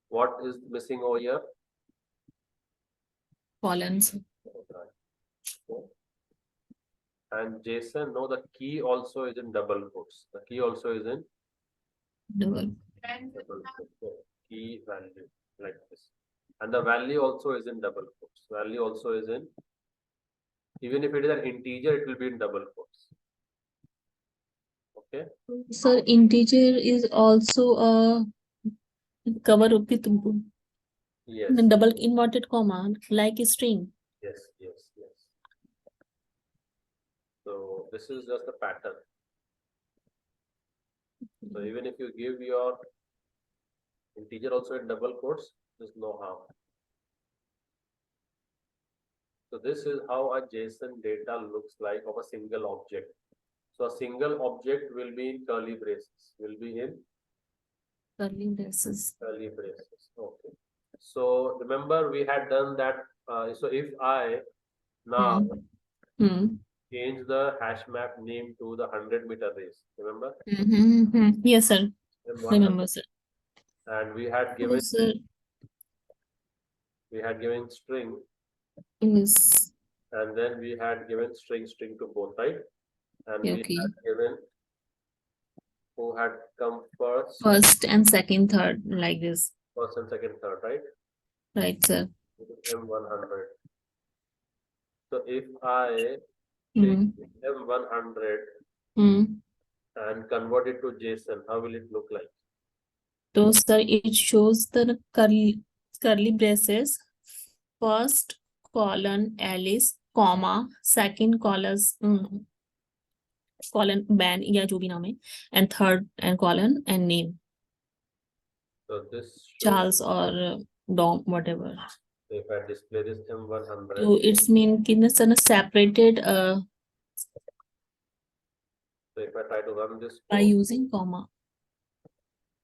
S1: What is missing over here?
S2: Columns.
S1: Okay. And JSON, no, the key also is in double quotes. The key also is in
S2: Double.
S1: double quotes. So key value like this. And the value also is in double quotes. Value also is in, even if it is an integer, it will be in double quotes. Okay.
S2: Sir, integer is also a cover up with
S1: Yes.
S2: double inverted comma like a string.
S1: Yes. So this is just a pattern. So even if you give your integer also in double quotes, there's no harm. So this is how a JSON data looks like of a single object. So a single object will be in curly braces. Will be in
S2: Curly braces.
S1: curly braces. Okay. So remember we had done that. So if I now
S2: Hmm.
S1: change the hash map name to the 100-meter race, remember?
S2: Yes, sir.
S1: And
S2: Remember, sir.
S1: and we had
S2: So,
S1: given
S2: sir,
S1: string,
S2: yes.
S1: and then we had given string to both, right? And we
S2: Okay.
S1: had given who had come first,
S2: First and second, third, like this.
S1: first and second, third, right?
S2: Right, sir.
S1: This is M100. So if I take
S2: Hmm.
S1: M100
S2: Hmm.
S1: and convert it to JSON, how will it look like?
S2: So, sir, it shows the curly braces. First colon Alice, comma, second colon ban या जो भी नाम है, and third and colon and name,
S1: So this shows,
S2: Charles or Dom, whatever.
S1: if I display this M100,
S2: So it's mean कि न separated
S1: so if I try to run this
S2: by
S1: code,
S2: using comma.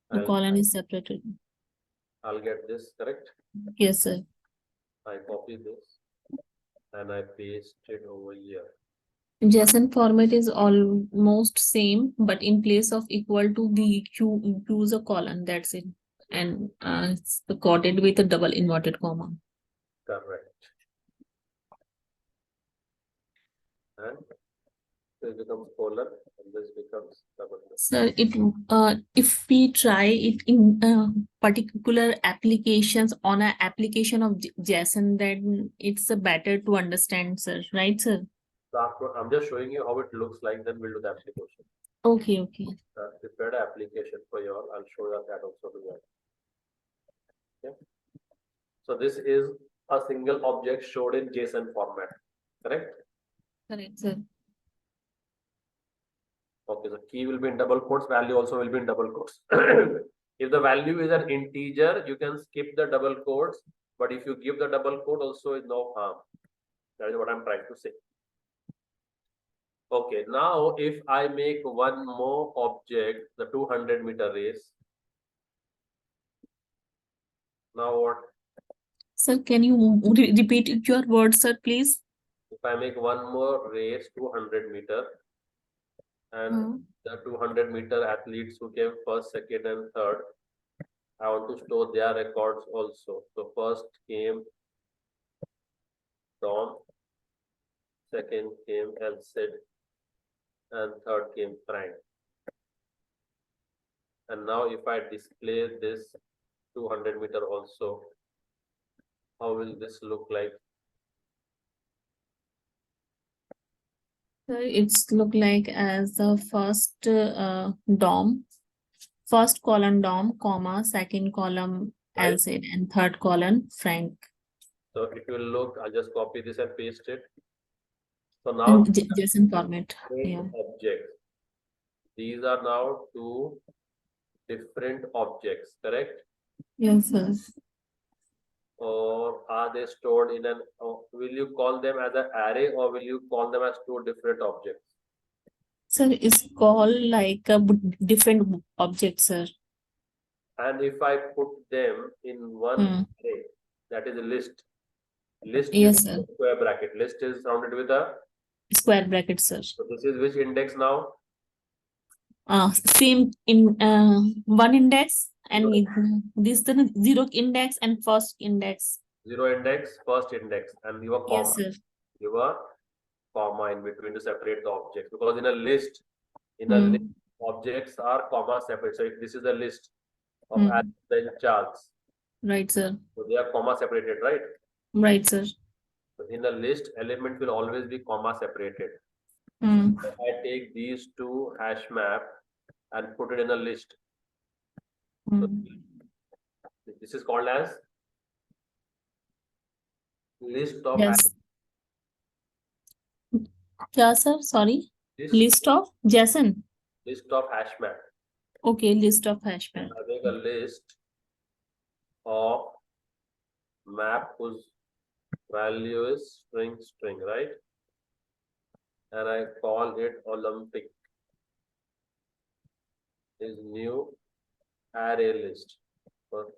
S2: The colon is separated.
S1: I'll get this correct.
S2: Yes, sir.
S1: I copy this and I paste it over here.
S2: JSON format is almost same, but in place of equal to we use a colon. That's it, and it's quoted with a double inverted comma.
S1: Correct. And this becomes colon and this becomes double.
S2: So if we try it in particular applications on an application of JSON, then it's better to understand, sir. Right, sir?
S1: So I'm just showing you how it looks like, then we'll do the application.
S2: Okay, okay.
S1: Prepared application for you all. I'll show you that also to you. Okay. So this is a single object showed in JSON format, correct?
S2: Correct, sir.
S1: Okay, so key will be in double quotes, value also will be in double quotes. If the value is an integer, you can skip the double quotes, but if you give the double quote, also is no harm. That is what I'm trying to say. Okay, now if I make one more object, the 200-meter race. Now what?
S2: Sir, can you repeat your words, sir, please?
S1: If I make one more race, 200-meter, and the 200-meter athletes who came first, second, and third, I want to store their records also. So first came Tom, second came Sid, and third came Frank. And now if I display this 200-meter also, how will this look like?
S2: It's look like as the first DOM, first column DOM, comma, second column
S1: Right.
S2: Alcid, and third column Frank.
S1: So it will look, I'll just copy this and paste it. So now
S2: In JSON format. Yeah.
S1: objects. These are now two different objects, correct?
S2: Yes, sir.
S1: Or are they stored in an, will you call them as an array or will you call them as two different objects?
S2: Sir, it's called like a different object, sir.
S1: And if I put them in one array, that is a list. List
S2: Yes,
S1: is
S2: sir.
S1: square bracket. List is surrounded with a
S2: Square bracket, sir.
S1: So this is which index now?
S2: Same in one index, and this the zero index and first index.
S1: Zero index, first index, and give a comma.
S2: Yes, sir.
S1: Give a comma in between to separate the objects, because in a list, objects are comma separate. So if this is the list of then Charles,
S2: right, sir.
S1: so they are comma separated, right?
S2: Right, sir.
S1: So in a list, element will always be comma separated. If I take these two hash map and put it in a list, so this is called as list of
S2: Yes. Yeah, sir. Sorry. List of JSON.
S1: List of hash map.
S2: Okay, list of hash map.
S1: I make a list of map whose value is string, right? And I call it Olympic. is new array list. So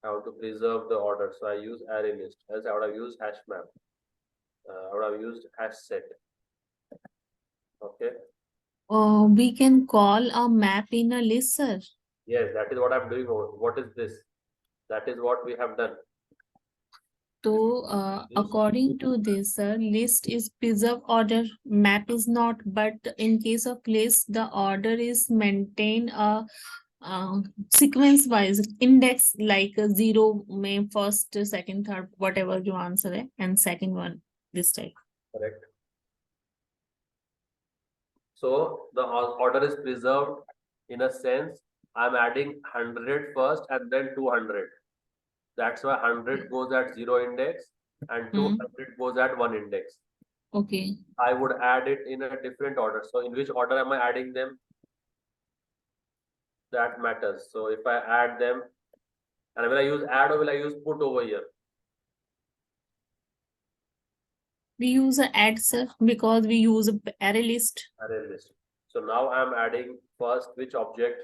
S1: I want to preserve the order, so I use array list. Else I would have used hash map. I would have used hash set. Okay.
S2: We can call a map in a list, sir.
S1: Yes, that is what I'm doing. What is this? That is what we have done.
S2: So,
S1: List.
S2: according to this, sir, list is preserve order, map is not. But in case of list, the order is maintained sequence wise, index like a zero, may first, second, third, whatever you answer it, and second one this type.
S1: Correct. So the order is preserved in a sense. I'm adding 100 first and then 200. That's why 100 goes at 0 index and 200 goes at 1 index.
S2: Okay.
S1: I would add it in a different order. So in which order am I adding them? That matters. So if I add them, and will I use add or will I use put over here?
S2: We use a add, sir, because we use a array list.
S1: Array list. So now I'm adding first which object?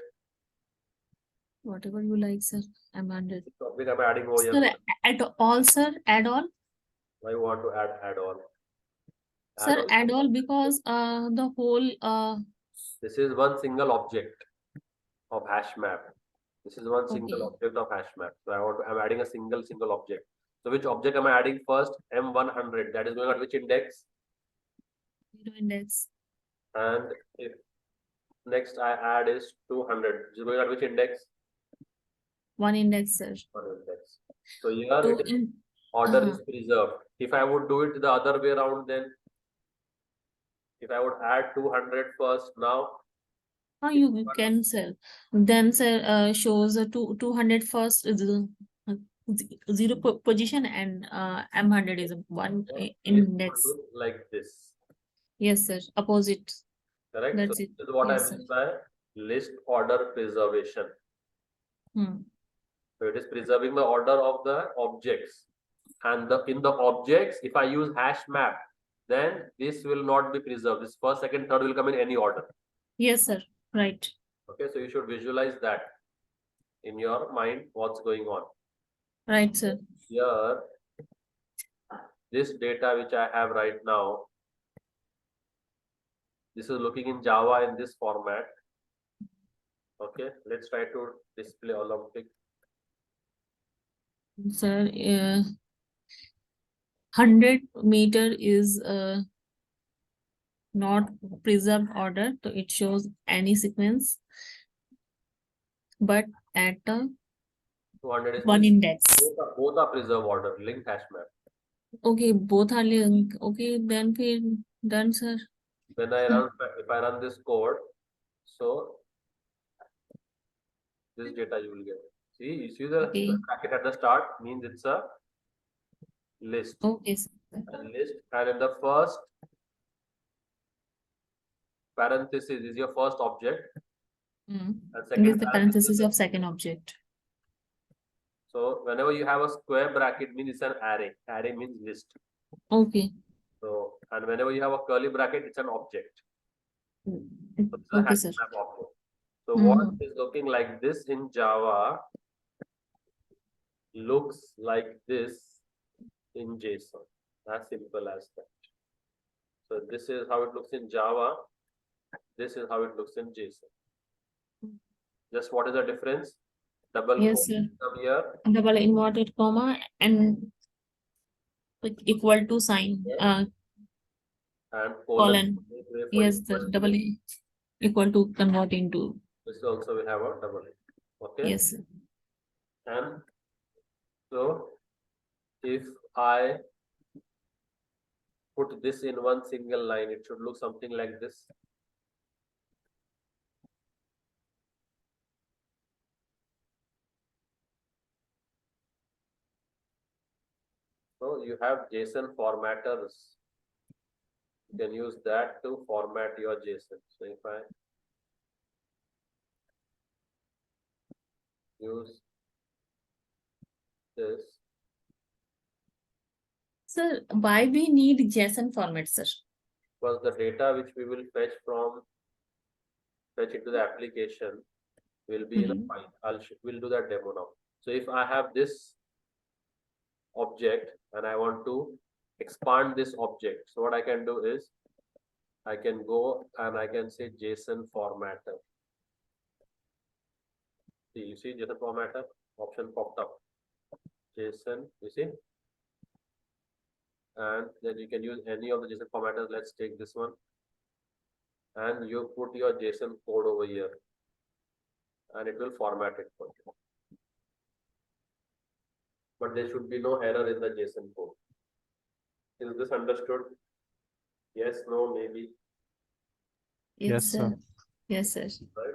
S2: Whatever you like, sir. I'm under.
S1: Which object am I adding over
S2: Sir,
S1: here?
S2: add all, sir. Add all.
S1: I want to add all.
S2: Sir, add all because the whole
S1: this is one single object of hash map. This is one single
S2: Okay.
S1: object of hash map. So I'm adding a single object. So which object am I adding first? M100. That is going at which index?
S2: 0 index.
S1: And if next I add is 200, which is going at which index?
S2: 1 index, sir.
S1: 1 index. So here
S2: So
S1: it is, order is preserved. If I would do it the other way around, then if I would add 200 first now.
S2: you can, sir. Then, sir, shows a 200 first is zero position, and M100 is one index.
S1: Like this.
S2: Yes, sir. Opposite.
S1: Correct.
S2: That's
S1: so
S2: it.
S1: This is what
S2: Yes,
S1: I mean by list order preservation. So it is preserving the order of the objects. And in the objects, if I use hash map, then this will not be preserved. This first, second, third will come in any order.
S2: Yes, sir. Right.
S1: Okay, so you should visualize that in your mind, what's going on.
S2: Right, sir.
S1: Here, this data which I have right now, this is looking in Java in this format. Okay, let's try to display Olympic.
S2: Sir, 100 meter is not preserved order, so it shows any sequence, but at
S1: 200 is
S2: 1 index.
S1: Both are preserved order, linked hash map.
S2: Okay, both are linked. Okay, then done, sir.
S1: When I run, if I run this code, so this data you will get. See, you see the bracket at the start means it's a list.
S2: Okay, sir.
S1: List, and in the first parenthesis is your first object. And second
S2: This is the parenthesis of second object.
S1: So whenever you have a square bracket, means it's an array. Array means list.
S2: Okay.
S1: So, and whenever you have a curly bracket, it's an object. So
S2: Okay, sir.
S1: So what is looking like this in Java looks like this in JSON. As simple as that. So this is how it looks in Java. This is how it looks in JSON. Just what is the difference? Double
S2: yes, sir.
S1: Here.
S2: Double inverted comma and equal to sign.
S1: And
S2: colon. Yes, sir. Double equal to convert into.
S1: This also will have a double. Okay.
S2: Yes, sir.
S1: And so if I put this in one single line, it should look something like this. So you have JSON formatters. You can use that to format your JSON. So if I use this.
S2: Sir, why we need JSON format, sir?
S1: Because the data which we will fetch from fetch into the application will be in a file. We'll do that demo now. So if I have this object and I want to expand this object, so what I can do is I can go and I can say JSON formatter. See, you see JSON formatter option popped up. JSON, you see, and then you can use any of the JSON formatters. Let's take this one, and you put your JSON code over here, and it will format it for you. But there should be no error in the JSON code. Is this understood? Yes, no, maybe.
S2: Yes, sir. Yes, sir.
S1: Right?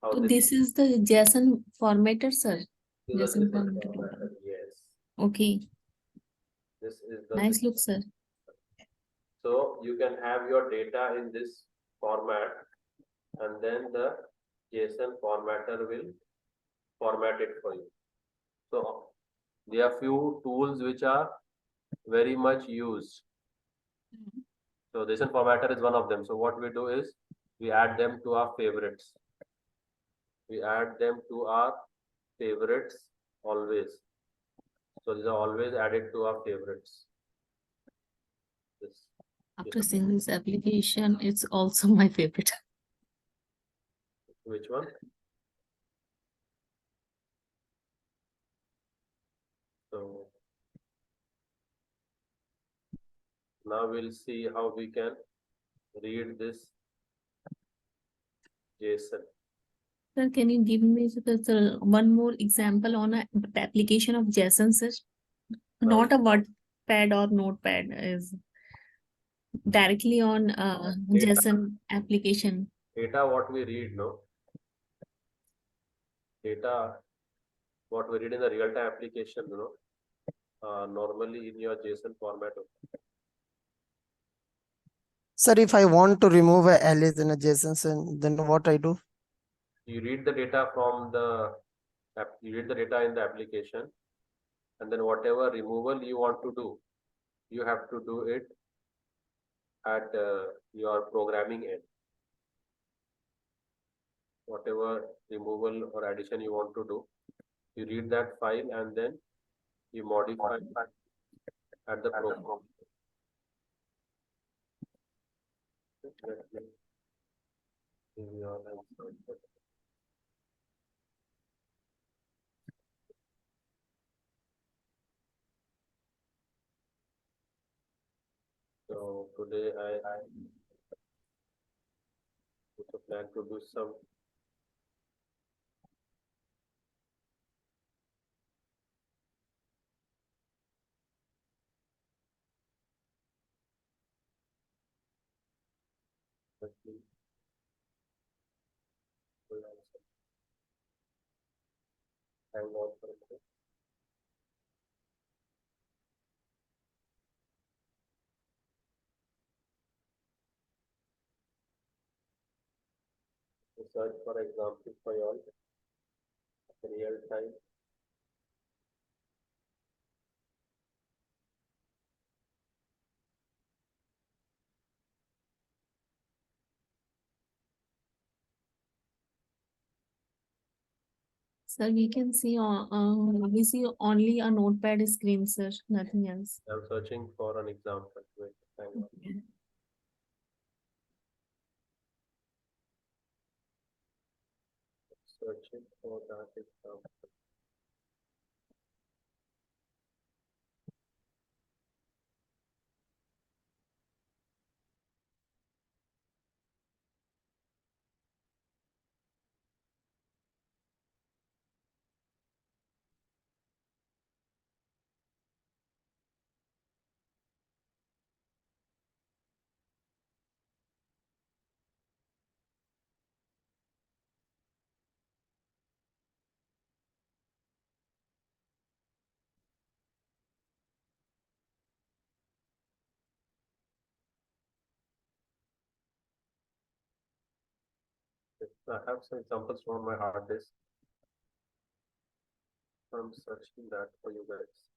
S1: How
S2: So this is the JSON formatter, sir.
S1: is the
S2: JSON
S1: JSON
S2: formatter.
S1: formatter? Yes.
S2: Okay.
S1: This is the
S2: Nice look, sir.
S1: So you can have your data in this format, and then the JSON formatter will format it for you. So there are few tools which are very much used. So JSON formatter is one of them. So what we do is we add them to our favorites. We add them to our favorites always. So these are always added to our favorites. This.
S2: After seeing this application, it's also my favorite.
S1: Which one? So now we'll see how we can read this JSON.
S2: Sir, can you give me one more example on a application of JSON, sir? Not a WordPad or Notepad, is directly on JSON application.
S1: Data what we read, no? Data what we read in the real-time application, you know, normally in your JSON format.
S3: Sir, if I want to remove a alias in a JSON, then what I do?
S1: You read the data from the you read the data in the application, and then whatever removal you want to do, you have to do it at your programming end. Whatever removal or addition you want to do, you read that file and then you modify at the program. So today I also plan to do some hang on for a minute. Search for examples for you all real time.
S2: Sir, we can see we see only a Notepad screen, sir, nothing else.
S1: I'm searching for an example. Wait, hang on.
S2: Okay.
S1: Searching for that example. I have some examples from my hard disk. I'm searching that for you guys.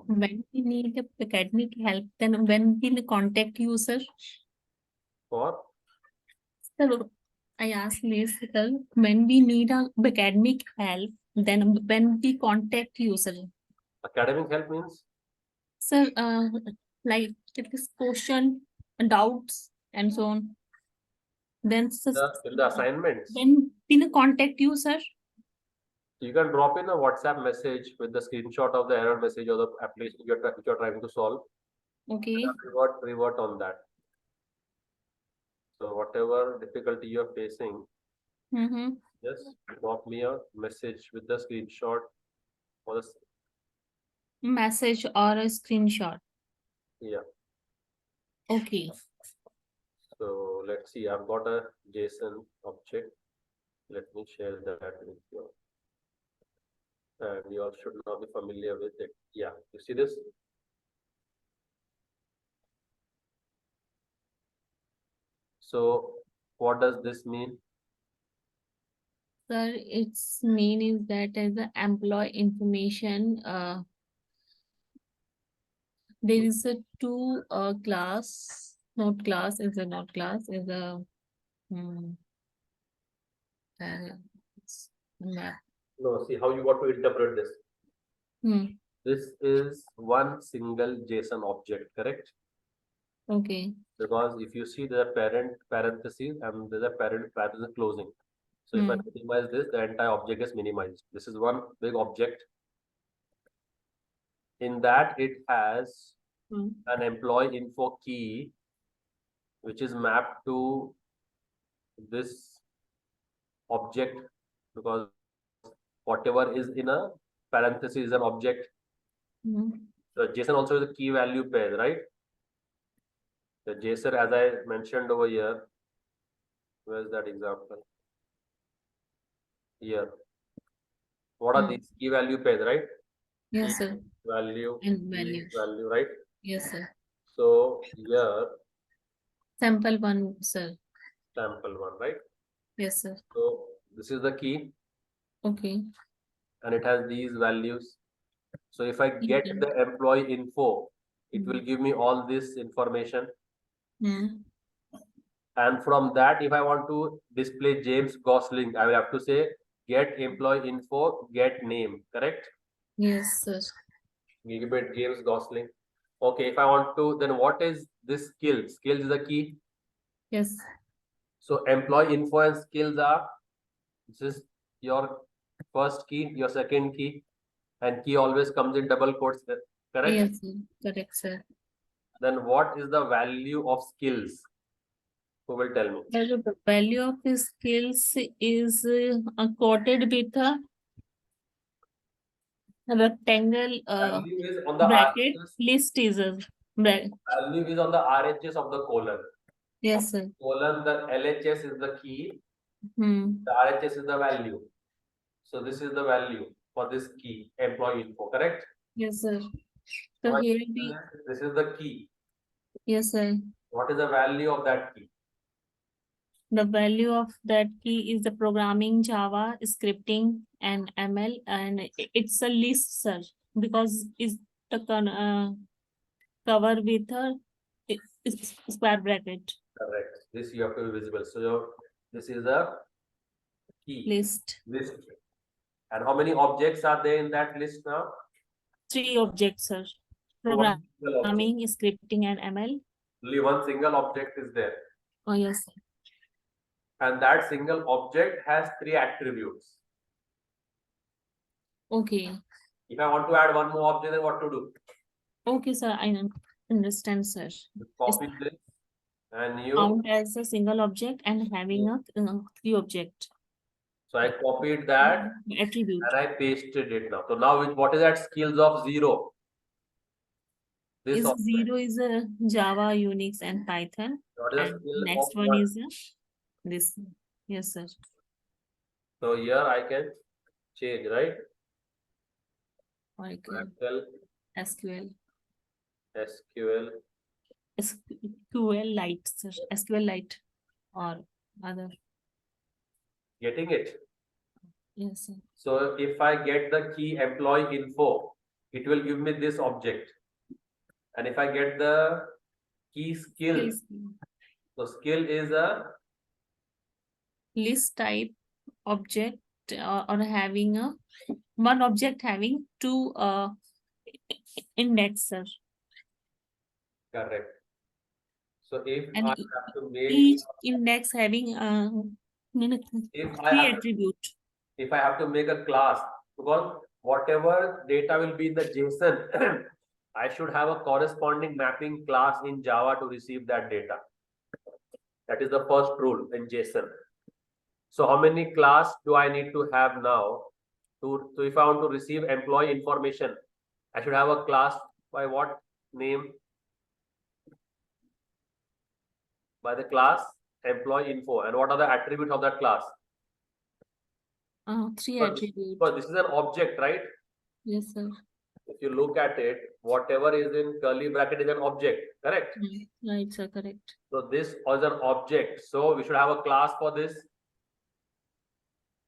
S2: When we need academic help, then when we contact you, sir?
S1: For
S2: Sir, I asked this, sir, when we need academic help, then when we contact you, sir?
S1: academic help means
S2: Sir, like it is question, doubts, and so on. Then, sir,
S1: in the assignments.
S2: when we contact you, sir?
S1: You can drop in a WhatsApp message with the screenshot of the error message or the application you're trying to solve.
S2: Okay.
S1: Revert on that. So whatever difficulty you're facing,
S2: Mm-hmm.
S1: just drop me a message with the screenshot or the
S2: Message or a screenshot.
S1: yeah.
S2: Okay.
S1: So let's see. I've got a JSON object. Let me share that with you. And you all should now be familiar with it. Yeah, you see this? So what does this mean?
S2: Sir, its mean is that as the employee information, there is a two class, not class, is a not class, is a it's map.
S1: No, see how you got to interpret this. This is one single JSON object, correct?
S2: Okay.
S1: Because if you see the parent parentheses and there's a parent parenthesis closing. So if I minimize this, the entire object is minimized. This is one big object. In that it has an employee info key, which is mapped to this object, because whatever is in a parenthesis is an object. So JSON also is a key value pair, right? The JSON, as I mentioned over here, where's that example? Here. What are these key value pairs, right?
S2: Yes, sir.
S1: Value
S2: And value.
S1: value, right?
S2: Yes, sir.
S1: So here
S2: Sample one, sir.
S1: sample one, right?
S2: Yes, sir.
S1: So this is the key.
S2: Okay.
S1: And it has these values. So if I get the employee info, it will give me all this information. And from that, if I want to display James Gosling, I will have to say get employee info, get name, correct?
S2: Yes, sir.
S1: Gigabit James Gosling. Okay, if I want to, then what is this skill? Skills is the key.
S2: Yes.
S1: So employee info and skills are, this is your first key, your second key, and key always comes in double quotes, correct?
S2: Yes, sir. Correct, sir.
S1: Then what is the value of skills? Who will tell me?
S2: The value of the skills is quoted with a rectangle
S1: Value is on the
S2: bracket.
S1: RHS.
S2: List is a bracket.
S1: Value is on the RHS of the colon.
S2: Yes, sir.
S1: Colon, the LHS is the key.
S2: The
S1: RHS is the value. So this is the value for this key, employee info, correct?
S2: Yes, sir. So here we.
S1: This is the key.
S2: Yes, sir.
S1: What is the value of that key?
S2: The value of that key is the programming, Java, scripting, and ML, and it's a list, sir, because it's the cover with a square bracket.
S1: Correct. This you have to be visible. So this is a key
S2: List.
S1: list. And how many objects are there in that list now?
S2: 3 objects, sir. Programming, scripting, and ML.
S1: Only one single object is there.
S2: Oh, yes, sir.
S1: And that single object has 3 attributes.
S2: Okay.
S1: If I want to add one more object, then what to do?
S2: Okay, sir. I understand, sir.
S1: Copy this and you
S2: count as a single object and having a 3 object.
S1: So I copied that
S2: attribute
S1: and I pasted it now. So now what is that skills of 0? This
S2: is
S1: option.
S2: 0 is a Java, Unix, and Python.
S1: What is the
S2: And
S1: skill
S2: next
S1: of
S2: one
S1: one?
S2: is this. Yes, sir.
S1: So here I can change, right?
S2: Oracle,
S1: SQL,
S2: SQL,
S1: SQL,
S2: SQLite, sir. SQLite or other.
S1: getting it?
S2: Yes, sir.
S1: So if I get the key employee info, it will give me this object. And if I get the key skill,
S2: Skills.
S1: so skill is a
S2: List type object or having a one object having two index, sir.
S1: correct. So if
S2: And
S1: I have to make,
S2: each index having
S1: if I
S2: three
S1: have,
S2: attribute.
S1: if I have to make a class, because whatever data will be in the JSON, I should have a corresponding mapping class in Java to receive that data. That is the first rule in JSON. So how many class do I need to have now? So if I want to receive employee information, I should have a class by what name? By the class employee info. And what are the attributes of that class?
S2: Three
S1: So
S2: attribute.
S1: this is an object, right?
S2: Yes, sir.
S1: If you look at it, whatever is in curly bracket is an object, correct?
S2: Right, sir, correct.
S1: So this is an object. So we should have a class for this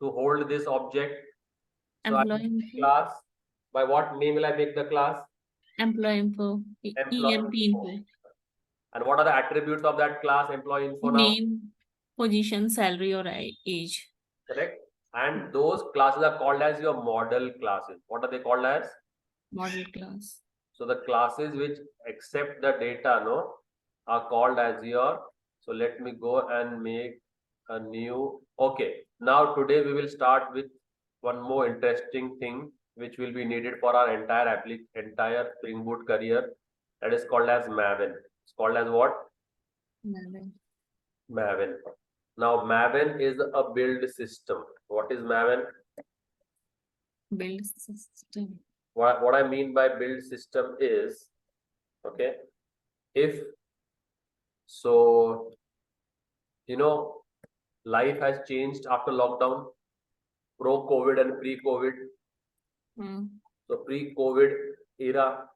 S1: to hold this object. So
S2: Employee info.
S1: class, by what name will I make the class?
S2: Employee info.
S1: Employee
S2: EMP info.
S1: And what are the attributes of that class employee info now?
S2: Name, position, salary, or age.
S1: Correct. And those classes are called as your model classes. What are they called as?
S2: Model class.
S1: So the classes which accept the data, no, are called as your. So let me go and make a new. Okay. Now today we will start with one more interesting thing which will be needed for our entire Spring Boot career. That is called as Maven. It's called as what?
S2: Maven.
S1: Maven. Now Maven is a build system. What is Maven?
S2: Build system.
S1: What I mean by build system is, okay, if so, life has changed after lockdown, pro-COVID and pre-COVID. So pre-COVID era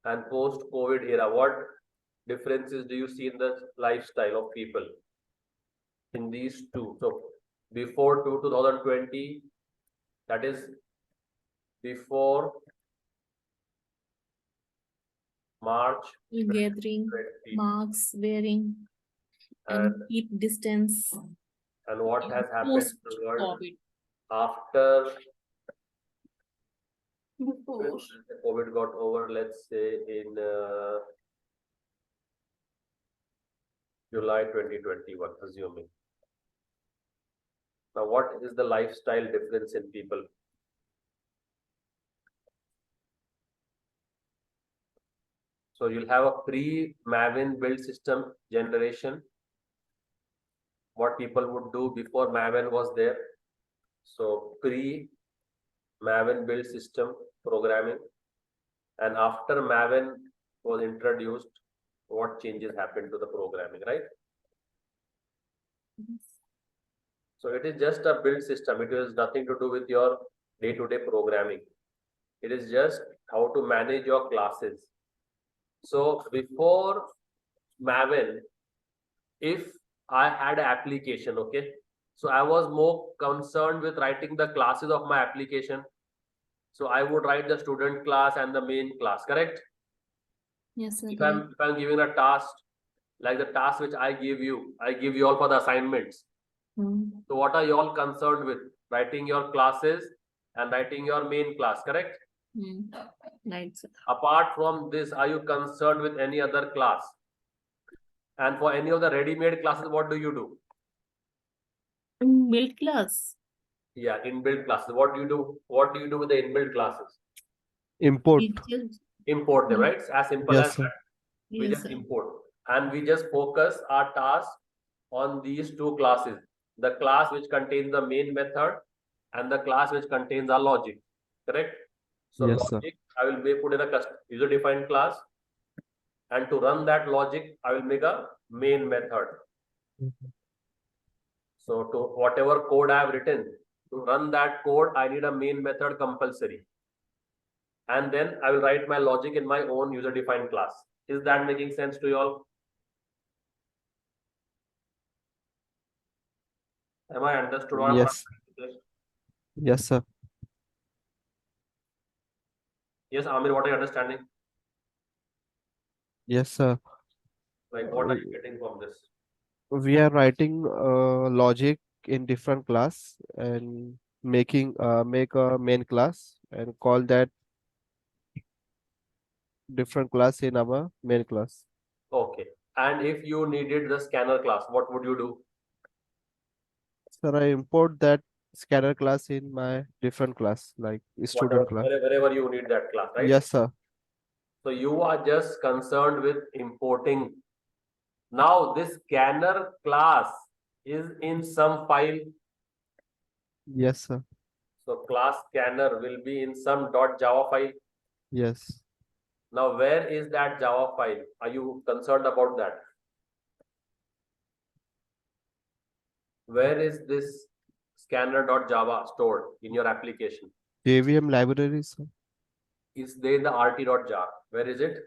S1: and post-COVID era, what differences do you see in the lifestyle of people in these two? So before 2020, that is before March
S2: Gathering,
S1: 2020.
S2: marks, wearing, and keep distance.
S1: And what has happened to the world
S2: COVID.
S1: after
S2: Before.
S1: COVID got over, let's say in July 2021, assuming. Now, what is the lifestyle difference in people? So you'll have a pre-Maven build system generation. What people would do before Maven was there. So pre-Maven build system programming. And after Maven was introduced, what changes happened to the programming, right? So it is just a build system. It has nothing to do with your day-to-day programming. It is just how to manage your classes. So before Maven, if I had an application, okay, so I was more concerned with writing the classes of my application. So I would write the student class and the main class, correct?
S2: Yes, sir.
S1: If I'm giving a task, like the task which I give you all for the assignments. So what are you all concerned with? Writing your classes and writing your main class, correct?
S2: Right, sir.
S1: Apart from this, are you concerned with any other class? And for any of the ready-made classes, what do you do?
S2: Inbuilt class.
S1: Yeah, inbuilt classes. What do you do? What do you do with the inbuilt classes?
S3: Import.
S1: Import them, right? It's as simple as that. We
S2: Yes,
S1: just
S2: sir.
S1: import. And we just focus our task on these two classes. The class which contains the main method and the class which contains our logic. Correct? So
S3: Yes, sir.
S1: logic, I will put in a user-defined class. And to run that logic, I will make a main method. So to whatever code I have written, to run that code, I need a main method compulsory. And then I will write my logic in my own user-defined class. Is that making sense to you all? Am I understood what I'm
S4: Yes.
S1: trying to say?
S4: Yes, sir.
S1: Yes, Amir, what are you understanding?
S4: Yes, sir.
S1: Like, what are you getting from this?
S4: We are writing logic in different class and make a main class and call that different class in our main class.
S1: Okay. And if you needed the scanner class, what would you do?
S4: Sir, I import that scanner class in my different class, like student class.
S1: Wherever you need that class, right?
S4: Yes, sir.
S1: So you are just concerned with importing. Now this scanner class is in some file.
S4: Yes, sir.
S1: So class scanner will be in some .java file.
S4: Yes.
S1: Now where is that Java file? Are you concerned about that? Where is this scanner.java stored in your application?
S4: JVM libraries, sir.
S1: Is there in the rt.jar? Where is it?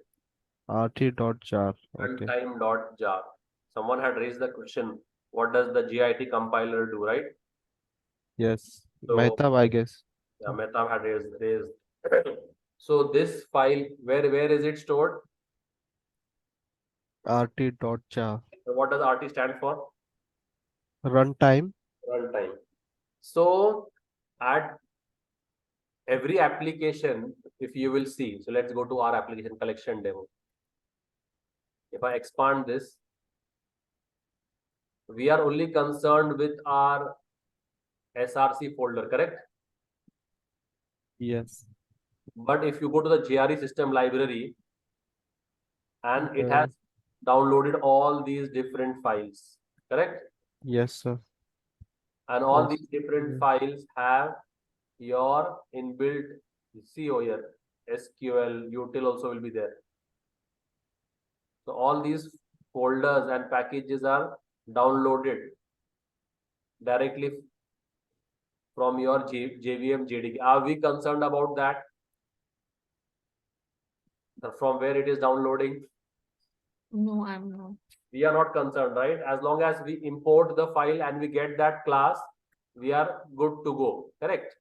S4: rt.jar. Okay.
S1: Runtime.jar. Someone had raised the question, what does the GIT compiler do, right?
S4: Yes.
S1: So,
S4: Mehtab, I guess.
S1: yeah, Mehtab had raised. So this file, where is it stored?
S4: rt.jar.
S1: So what does RT stand for?
S4: Runtime.
S1: Runtime. So at every application, if you will see, so let's go to our application collection demo. If I expand this, we are only concerned with our SRC folder, correct?
S4: Yes.
S1: But if you go to the GRE system library, and it
S4: Uh,
S1: has downloaded all these different files, correct?
S4: Yes, sir.
S1: And all
S4: Yes.
S1: these different
S4: Yes.
S1: files have your inbuilt, see over here, SQL, util also will be there. So all these folders and packages are downloaded directly from your JVM JDK. Are we concerned about that? From where it is downloading?
S2: No, I'm not.
S1: We are not concerned, right? As long as we import the file and we get that class, we are good to go, correct?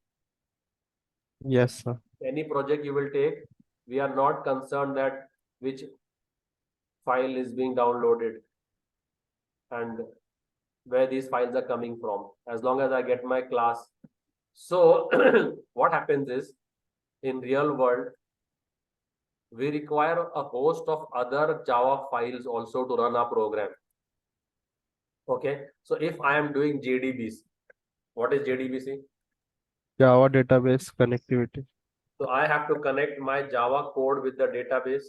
S4: Yes, sir.
S1: Any project you will take, we are not concerned that which file is being downloaded and where these files are coming from, as long as I get my class. So what happens is, in real world, we require a host of other Java files also to run our program. Okay, so if I am doing JDBC, what is JDBC?
S4: Java database connectivity.
S1: So I have to connect my Java code with the database,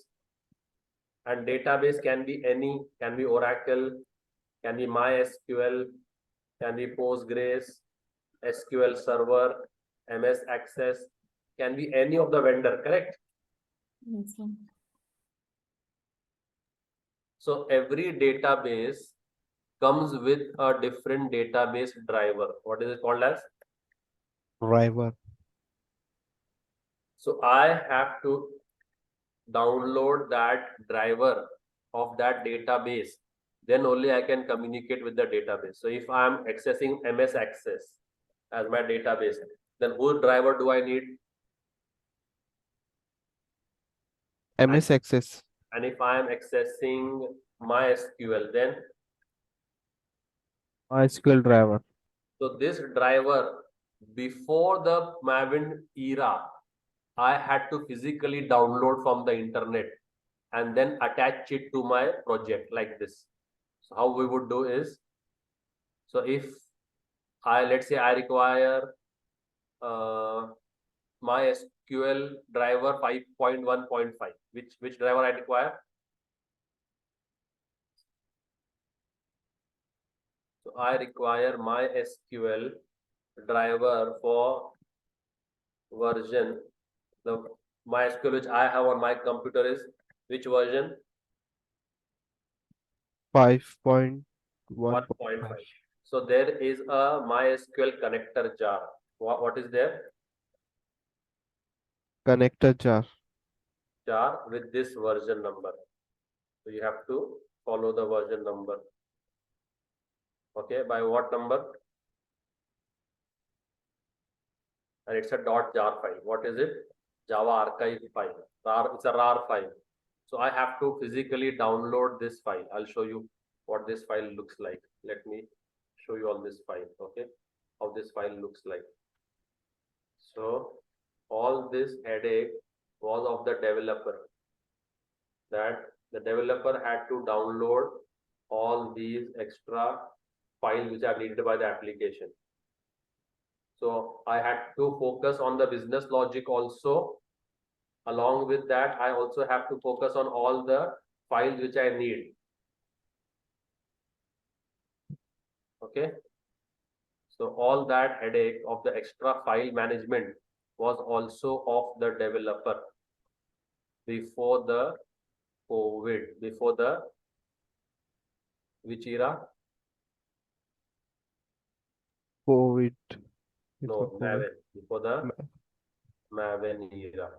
S1: and database can be any, can be Oracle, can be MySQL, can be Postgres, SQL Server, MS Access, can be any of the vendor, correct?
S2: Yes, sir.
S1: So every database comes with a different database driver. What is it called as?
S4: Driver.
S1: So I have to download that driver of that database. Then only I can communicate with the database. So if I am accessing MS Access as my database, then whose driver do I need?
S4: MS Access.
S1: And if I am accessing MySQL, then
S4: MySQL driver.
S1: so this driver, before the Maven era, I had to physically download from the internet and then attach it to my project like this. So how we would do is, so if let's say I require MySQL driver 5.1.5, which driver I require? So I require MySQL driver for version, the MySQL which I have on my computer is which version?
S4: 5.1.
S1: 1.5. So there is a MySQL connector jar. What is there?
S4: Connector jar.
S1: Jar with this version number. So you have to follow the version number. Okay, by what number? And it's a .jar file. What is it? Java archive file. It's a RAR file. So I have to physically download this file. I'll show you what this file looks like. Let me show you on this file. Okay, how this file looks like. So all this headache was of the developer, that the developer had to download all these extra files which are needed by the application. So I had to focus on the business logic also. Along with that, I also have to focus on all the files which I need. Okay. So all that headache of the extra file management was also of the developer before the COVID, before the which era?
S4: COVID.
S1: No,
S4: Before COVID.
S1: Maven, before the
S4: Ma-
S1: Maven era.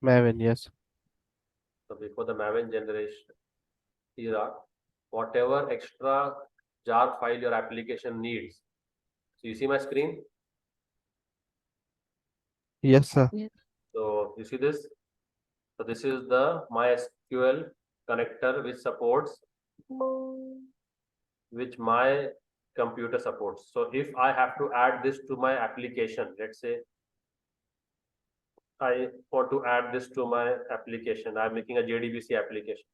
S4: Maven, yes.
S1: So before the Maven generation era, whatever extra jar file your application needs. So you see my screen?
S4: Yes, sir.
S1: So you see this? So this is the MySQL connector which my computer supports. So if I have to add this to my application, let's say I want to add this to my application. I'm making a JDBC application.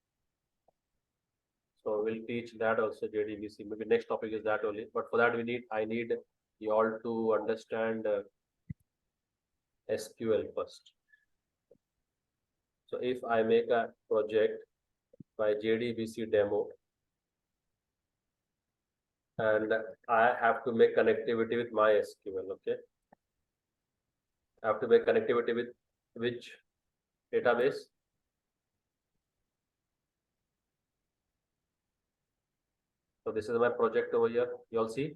S1: So we'll teach that also, JDBC. Maybe next topic is that only. But for that I need you all to understand SQL first. So if I make a project by JDBC demo, and I have to make connectivity with MySQL, okay? I have to make connectivity with which database? So this is my project over here. You all see?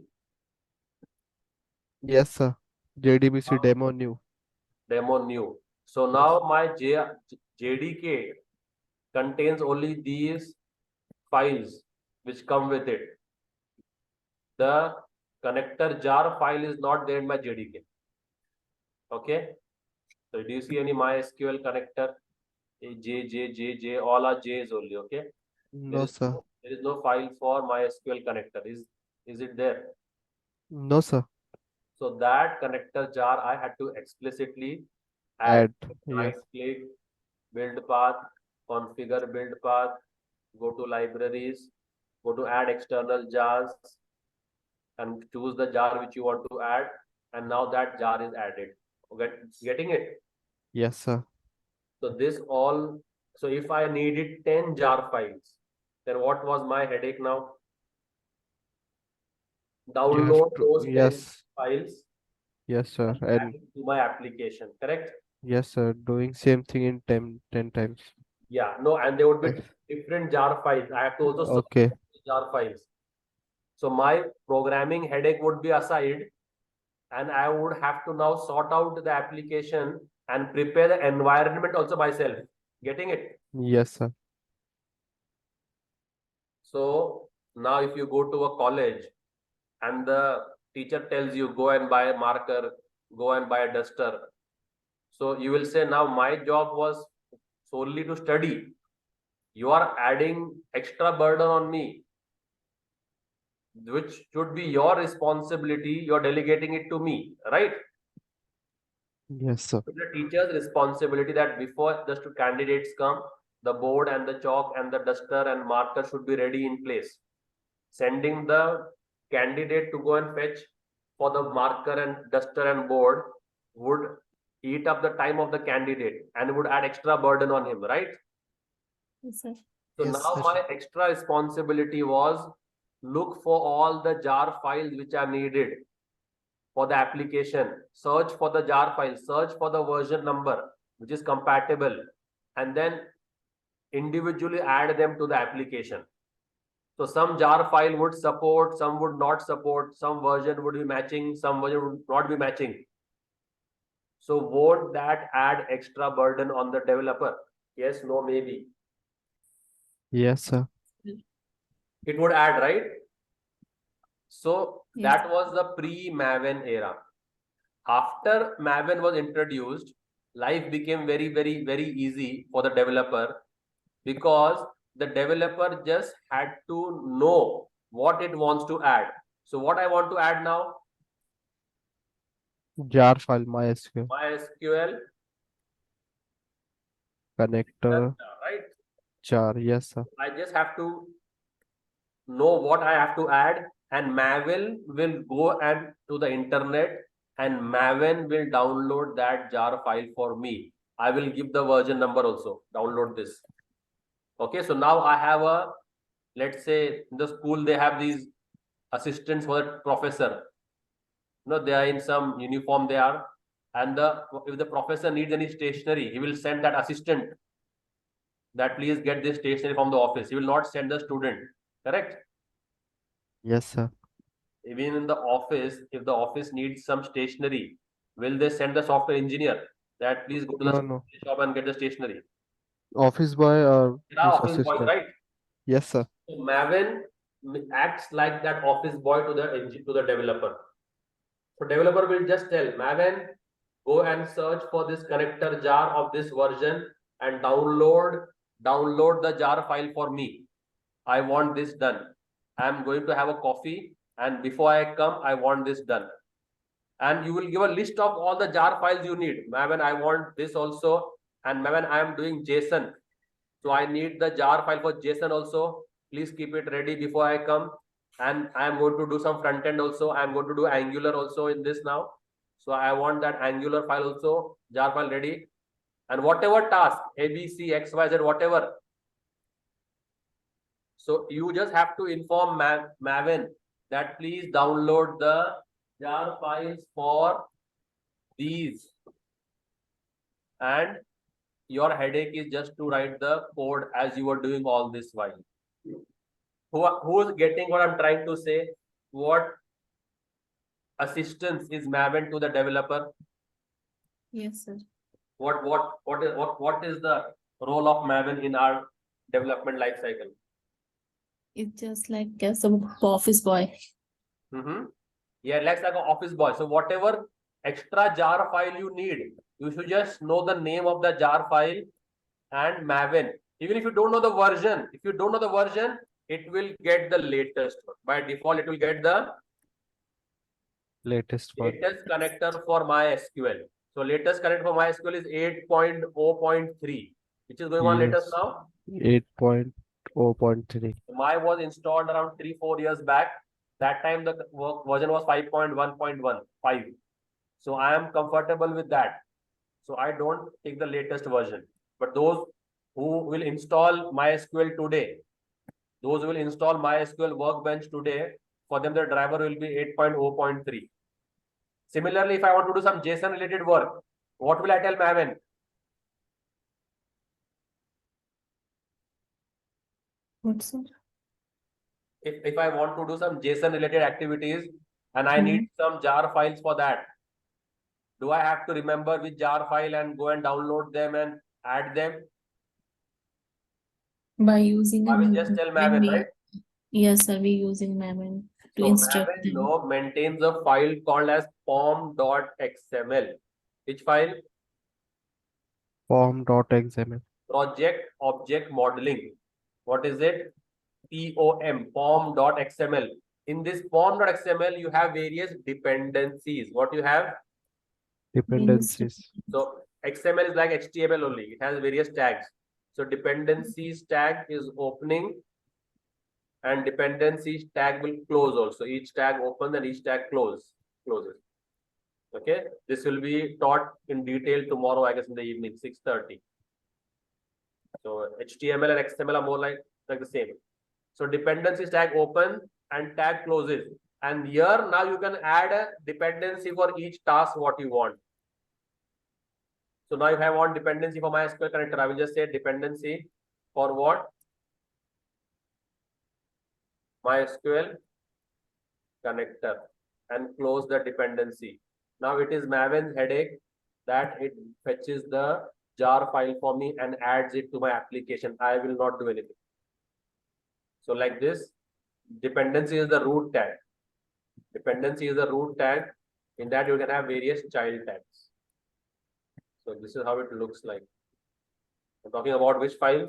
S4: Yes, sir. JDBC demo new.
S1: Demo new. So now my JDK contains only these files which come with it. The connector jar file is not there in my JDK. Okay. So do you see any MySQL connector? J, all are J's only. Okay.
S4: No, sir.
S1: There is no file for MySQL connector. Is it there?
S4: No, sir.
S1: So that connector jar I had to explicitly add. Right
S4: Yes.
S1: click, build path, configure build path, go to libraries, go to add external jars, and choose the jar which you want to add. And now that jar is added. Getting it?
S4: Yes, sir.
S1: So this all. So if I needed 10 jar files, then what was my headache now?
S4: You have
S1: Download
S4: to,
S1: those 10
S4: yes.
S1: files
S4: Yes, sir.
S1: and add
S4: And
S1: it to my application, correct?
S4: yes, sir. Doing same thing in 10 times.
S1: Yeah, no, and there would be
S4: Yes.
S1: different jar files. I have to also search
S4: Okay.
S1: jar files. So my programming headache would be aside, and I would have to now sort out the application and prepare the environment also myself. Getting it?
S4: Yes, sir.
S1: So now if you go to a college and the teacher tells you go and buy a marker, go and buy a duster. So you will say now my job was solely to study. You are adding extra burden on me, which should be your responsibility. You're delegating it to me, right?
S4: Yes, sir.
S1: It's the teacher's responsibility that before the candidates come, the board and the chalk and the duster and marker should be ready in place. Sending the candidate to go and fetch for the marker and duster and board would eat up the time of the candidate and would add extra burden on him, right?
S2: Yes, sir.
S1: So
S3: Yes,
S1: now
S3: sir.
S1: my extra responsibility was look for all the jar files which are needed for the application, search for the jar file, search for the version number which is compatible, and then individually add them to the application. So some jar file would support, some would not support, some version would be matching, some version would not be matching. So won't that add extra burden on the developer? Yes, no, maybe.
S4: Yes, sir.
S1: It would add, right? So
S2: Yes.
S1: that was the pre-Maven era. After Maven was introduced, life became very, very, very easy for the developer because the developer just had to know what it wants to add. So what I want to add now,
S4: Jar file, MySQL,
S1: MySQL,
S4: connector,
S1: right?
S4: jar. Yes, sir.
S1: I just have to know what I have to add, and Maven will go and to the internet, and Maven will download that jar file for me. I will give the version number also. Download this. Okay, so now I have a, let's say in the school they have these assistants for the professor. They are in some uniform they are, and if the professor needs any stationery, he will send that assistant that please get this stationery from the office. He will not send the student. Correct?
S4: Yes, sir.
S1: Even in the office, if the office needs some stationery, will they send the software engineer that please go to the
S4: No.
S1: shop and get the stationery?
S4: Office boy or
S1: There are
S4: his
S1: office boys,
S4: assistant.
S1: right?
S4: Yes, sir.
S1: So Maven acts like that office boy to the developer. So developer will just tell Maven, go and search for this connector jar of this version and download the jar file for me. I want this done. I am going to have a coffee, and before I come, I want this done. And you will give a list of all the jar files you need. Maven, I want this also. And Maven, I am doing JSON. So I need the jar file for JSON also. Please keep it ready before I come. And I am going to do some front end also. I am going to do Angular also in this now. So I want that Angular file also, jar file ready. And whatever task, A, B, C, X, Y, Z, whatever. So you just have to inform Maven that please download the jar files for these. And your headache is just to write the code as you are doing all this while. Who is getting what I'm trying to say? What assistance is Maven to the developer?
S2: Yes, sir.
S1: What is the role of Maven in our development life cycle?
S2: It's just like some office boy.
S1: Yeah, like an office boy. So whatever extra jar file you need, you should just know the name of the jar file and Maven. Even if you don't know the version, it will get the latest one. By default, it will get the
S4: Latest one.
S1: latest connector for MySQL. So latest connector for MySQL is 8.0.3, which is going on latest
S4: Yes.
S1: now.
S4: 8.0.3.
S1: My was installed around 3-4 years back. That time the version was 5.1.15. So I am comfortable with that. So I don't take the latest version. But those who will install MySQL today, those who will install MySQL Workbench today, for them the driver will be 8.0.3. Similarly, if I want to do some JSON related work, what will I tell Maven?
S2: What's it?
S1: If I want to do some JSON related activities and I need some jar files for that, do I have to remember which jar file and go and download them and add them?
S2: By using
S1: I will just tell Maven, right?
S2: Yes, sir. We using Maven to
S1: So
S2: instruct
S1: Maven
S2: them.
S1: maintains a file called as form.xml. Which file?
S4: Form.xml.
S1: Project Object Modeling. What is it? POM, form.xml. In this form.xml, you have various dependencies. What you have?
S4: Dependencies.
S1: So XML is like HTML only. It has various tags. So dependencies tag is opening and dependencies tag will close also. Each tag opens and each tag closes. Okay. This will be taught in detail tomorrow, I guess in the evening, 6:30. So HTML and XML are more like the same. So dependencies tag open and tag closes. And here now you can add a dependency for each task what you want. So now if I want dependency for MySQL connector, I will just say dependency for what? MySQL connector and close the dependency. Now it is Maven's headache that it fetches the jar file for me and adds it to my application. I will not do anything. So like this, dependency is the root tag. Dependency is the root tag. In that you can have various child tags. So this is how it looks like. I'm talking about which file?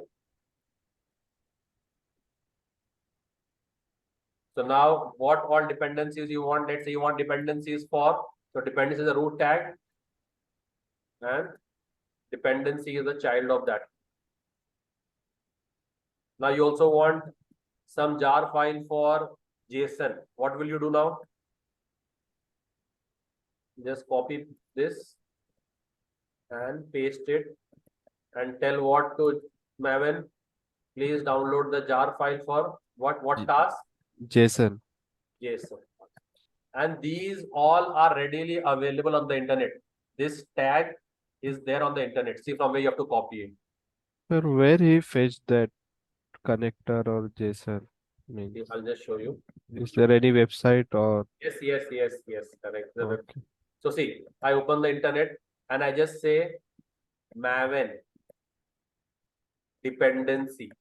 S1: So now what all dependencies you want? Let's say you want dependencies for, so dependency is the root tag and dependency is the child of that. Now you also want some jar file for JSON. What will you do now? Just copy this and paste it and tell what to Maven. Please download the jar file for what task?
S4: JSON.
S1: JSON. And these all are readily available on the internet. This tag is there on the internet. See from where you have to copy it.
S4: Sir, where he fetched that connector or JSON? I mean,
S1: I'll just show you.
S4: is there any website or?
S1: Yes, correct.
S4: Okay.
S1: So see, I open the internet and I just say Maven dependency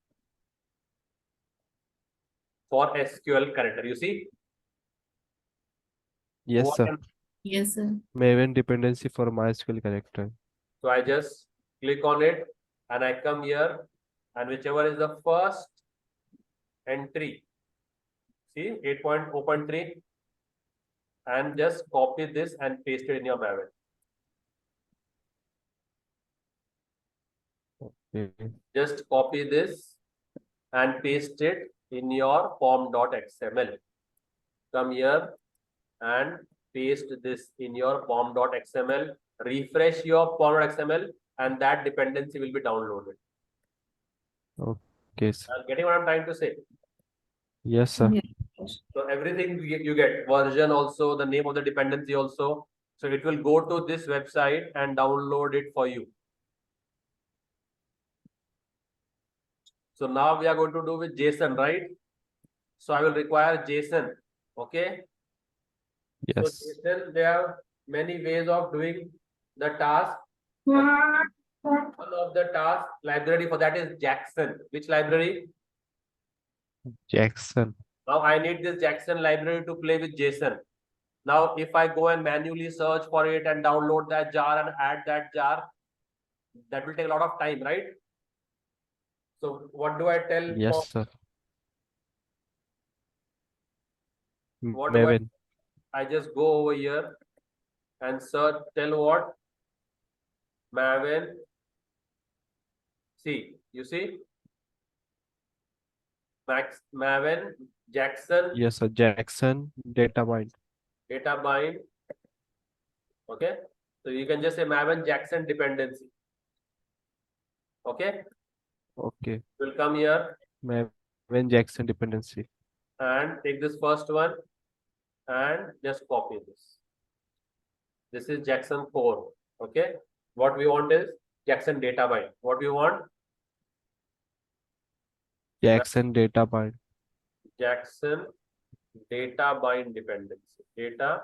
S1: for SQL connector. You see?
S4: Yes,
S1: What
S4: sir.
S1: am-
S2: Yes, sir.
S4: Maven dependency for MySQL connector.
S1: So I just click on it and I come here and whichever is the first entry, see 8.0.3, and just copy this and paste it in your Maven.
S4: Okay.
S1: Just copy this and paste it in your form.xml. Come here and paste this in your form.xml. Refresh your form.xml and that dependency will be downloaded.
S4: Okay, sir.
S1: Getting what I'm trying to say?
S4: Yes, sir.
S2: Yes.
S1: So everything you get, version also, the name of the dependency also. So it will go to this website and download it for you. So now we are going to do with JSON, right? So I will require JSON. Okay.
S4: Yes.
S1: So JSON, there are many ways of doing the task. One of the task library for that is Jackson. Which library?
S4: Jackson.
S1: Now I need this Jackson library to play with JSON. Now, if I go and manually search for it and download that jar and add that jar, that will take a lot of time, right? So what do I tell?
S4: Yes, sir.
S1: What do
S4: Maven.
S1: I just go over here and search, tell what? Maven. See, you see? Maven, Jackson,
S4: Yes, sir. Jackson data bind.
S1: data bind. Okay. So you can just say Maven Jackson dependency. Okay.
S4: Okay.
S1: We'll come here
S4: Maven Jackson dependency.
S1: and take this first one and just copy this. This is Jackson 4. Okay. What we want is Jackson data bind. What we want?
S4: Jackson data bind.
S1: Jackson data bind dependency. Data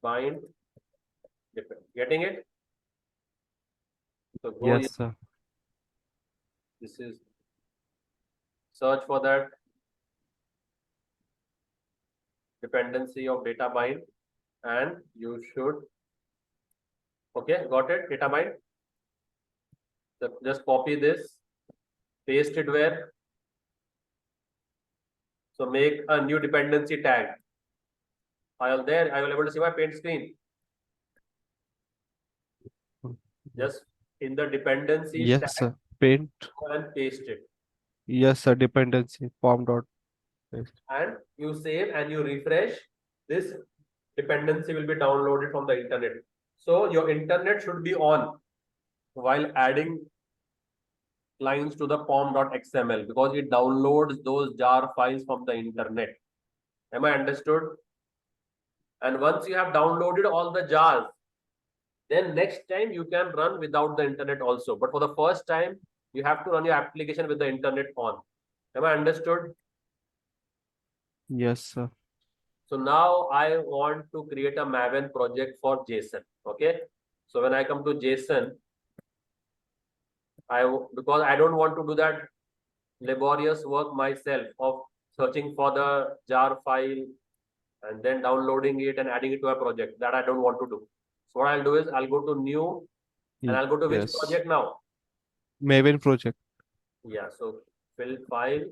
S1: bind dependency. Getting it? So go here.
S4: Yes, sir.
S1: This is search for that dependency of data bind and you should, okay, got it, data bind. So just copy this, paste it where? So make a new dependency tag. I will able to see my paint screen. Just in the dependency
S4: Yes,
S1: tag
S4: sir. Paint.
S1: and paste it.
S4: Yes, sir. Dependency form dot.
S1: And you save and you refresh, this dependency will be downloaded from the internet. So your internet should be on while adding lines to the form.xml because it downloads those jar files from the internet. Am I understood? And once you have downloaded all the jars, then next time you can run without the internet also. But for the first time, you have to run your application with the internet on. Am I understood?
S4: Yes, sir.
S1: So now I want to create a Maven project for JSON. Okay. So when I come to JSON, because I don't want to do that laborious work myself of searching for the jar file and then downloading it and adding it to a project. That I don't want to do. So what I'll do is I'll go to new and I'll go to which
S4: Yes.
S1: project now?
S4: Maven project.
S1: Yeah. So fill file,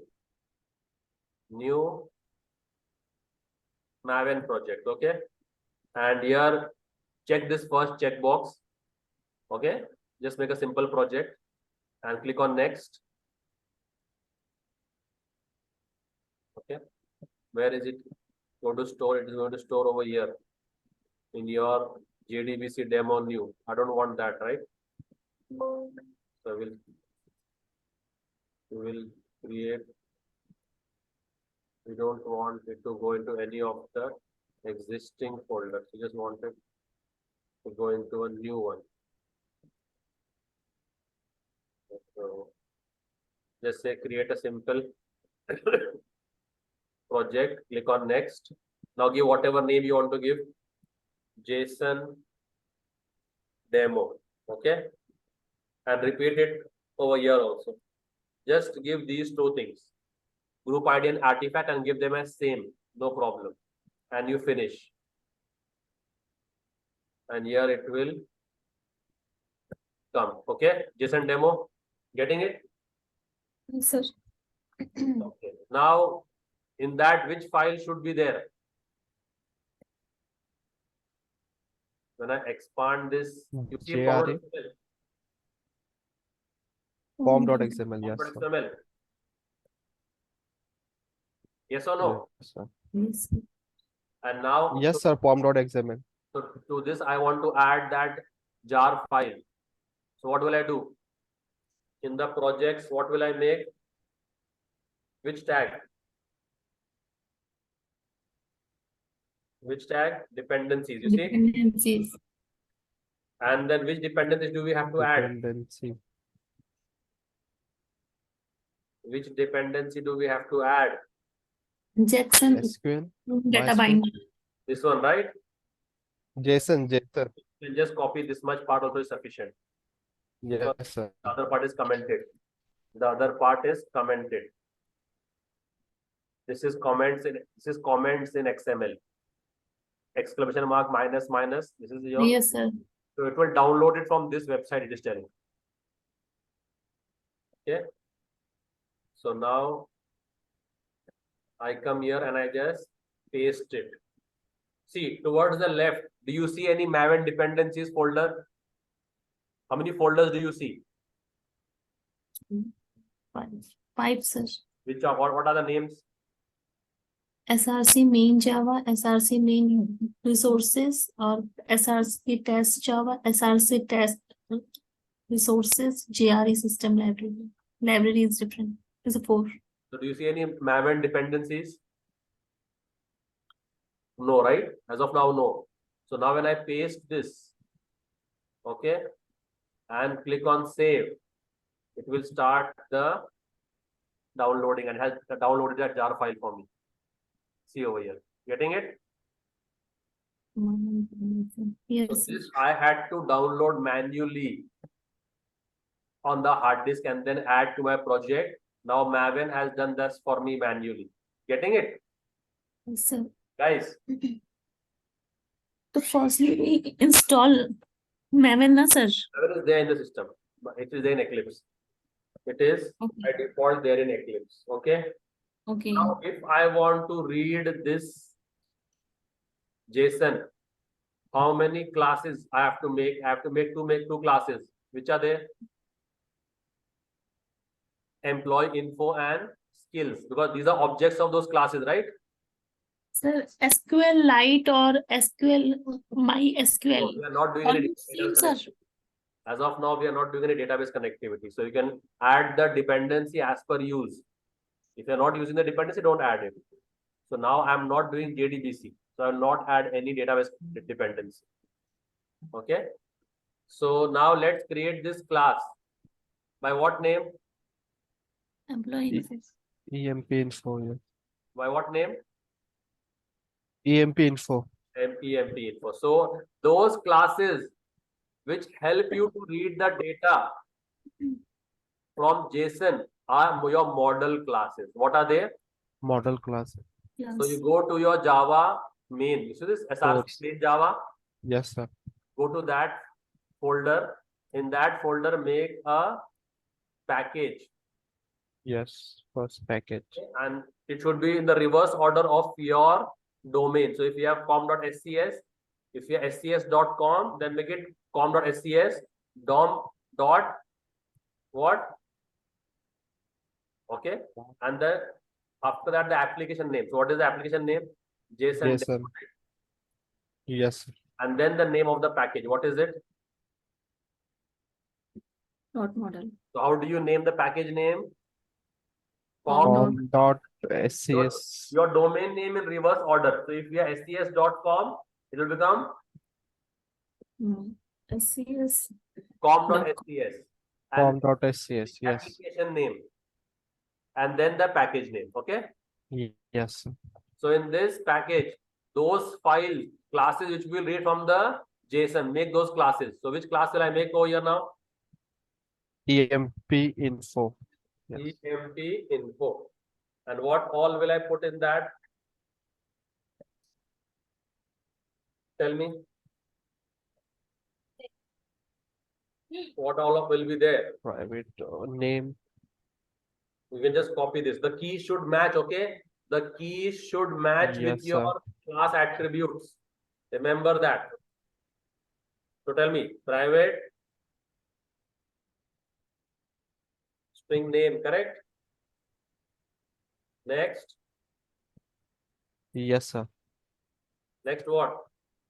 S1: new Maven project. Okay. And here check this first checkbox. Okay. Just make a simple project and click on next. Okay. Where is it? Go to store. It is going to store over here in your JDBC demo new. I don't want that, right? So we'll create. We don't want it to go into any of the existing folders. We just want it to go into a new one. So just say create a simple project, click on next. Now give whatever name you want to give. JSON demo. Okay. And repeat it over here also. Just give these two things, group ID and artifact, and give them as same, no problem. And you finish. And here it will come. Okay. JSON demo. Getting it?
S2: Yes, sir.
S1: Okay. Now, in that, which file should be there? When I expand this, you see
S4: JRE. Form.xml. Yes, sir.
S1: XML. Yes or no?
S4: Yes, sir.
S2: Yes, sir.
S1: And now,
S4: Yes, sir. Form.xml.
S1: so to this, I want to add that jar file. So what will I do? In the projects, what will I make? Which tag? Which tag? Dependencies, you see?
S2: Dependencies.
S1: And then which dependencies do we have to add?
S4: Dependency.
S1: Which dependency do we have to add?
S2: Jackson
S4: SQL.
S2: data
S4: MySQL.
S2: binder.
S1: This one, right?
S4: JSON.
S1: We'll just copy this much part also is sufficient.
S4: Yes, sir.
S1: The other part is commented. The other part is commented. This is comments in XML. Exclamation mark minus. This is your.
S2: Yes, sir.
S1: So it will download it from this website, it is telling. Okay. So now I come here and I just paste it. See, towards the left, do you see any Maven dependencies folder? How many folders do you see?
S2: Five, sir.
S1: Which are what are the names?
S2: SRC main Java, SRC main resources, or SRC test Java, SRC test resources, JRE system library. Library is different. It's a 4.
S1: So do you see any Maven dependencies? No, right? As of now, no. So now when I paste this, okay, and click on save, it will start the downloading and has downloaded that jar file for me. See over here. Getting it?
S2: Yes.
S1: So this I had to download manually on the hard disk and then add to my project. Now Maven has done this for me manually. Getting it?
S2: Yes, sir.
S1: Guys,
S2: So firstly, we install Maven, na sir?
S1: Maven is there in the system. But it is there in Eclipse. It is
S2: Okay.
S1: by default there in Eclipse. Okay.
S2: Okay.
S1: Now, if I want to read this JSON, how many classes I have to make? I have to make two classes. Which are there? Employee info and skills, because these are objects of those classes, right?
S2: Sir, SQLite or SQL,
S1: So
S2: MySQL.
S1: we are not doing
S2: All
S1: any
S2: the same,
S1: database
S2: sir.
S1: connectivity. As of now, we are not doing any database connectivity. So you can add the dependency as per use. If you're not using the dependency, don't add it. So now I'm not doing JDBC. So I'll not add any database dependency. Okay. So now let's create this class. By what name?
S2: Employee interface.
S4: EMP info. Yeah.
S1: By what name?
S4: EMP info.
S1: empty info. So those classes which help you to read the data from JSON are your model classes. What are they?
S4: Model class.
S1: So you go to your Java main. You see this
S4: Source.
S1: SRC main Java.
S4: Yes, sir.
S1: Go to that folder. In that folder, make a package,
S4: Yes, first package.
S1: and it should be in the reverse order of your domain. So if you have com.scs, if you have scs.com, then make it com.scs dom dot what? Okay, and then after that the application name. So what is the application name? JSON.
S4: Yes, sir. Yes, sir.
S1: And then the name of the package. What is it?
S2: Dot model.
S1: So how do you name the package name?
S2: Com.
S1: Com.
S4: Dot SCS.
S1: Your domain name in reverse order. So if you have scs.com, it will become
S2: SCS.
S1: com.scs. And
S4: Com.scs. Yes.
S1: application name. And then the package name. Okay.
S4: Yes, sir.
S1: So in this package, those file classes which we will read from the JSON, make those classes. So which class will I make over here now?
S4: EMP info. Yes.
S1: EMP info. And what all will I put in that? Tell me. What all of will be there?
S4: Private name.
S1: You can just copy this. The key should match, okay? The key should match with
S4: Yes,
S1: your
S4: sir.
S1: class attributes. Remember that. So tell me, private string name, correct? Next.
S4: Yes, sir.
S1: Next what?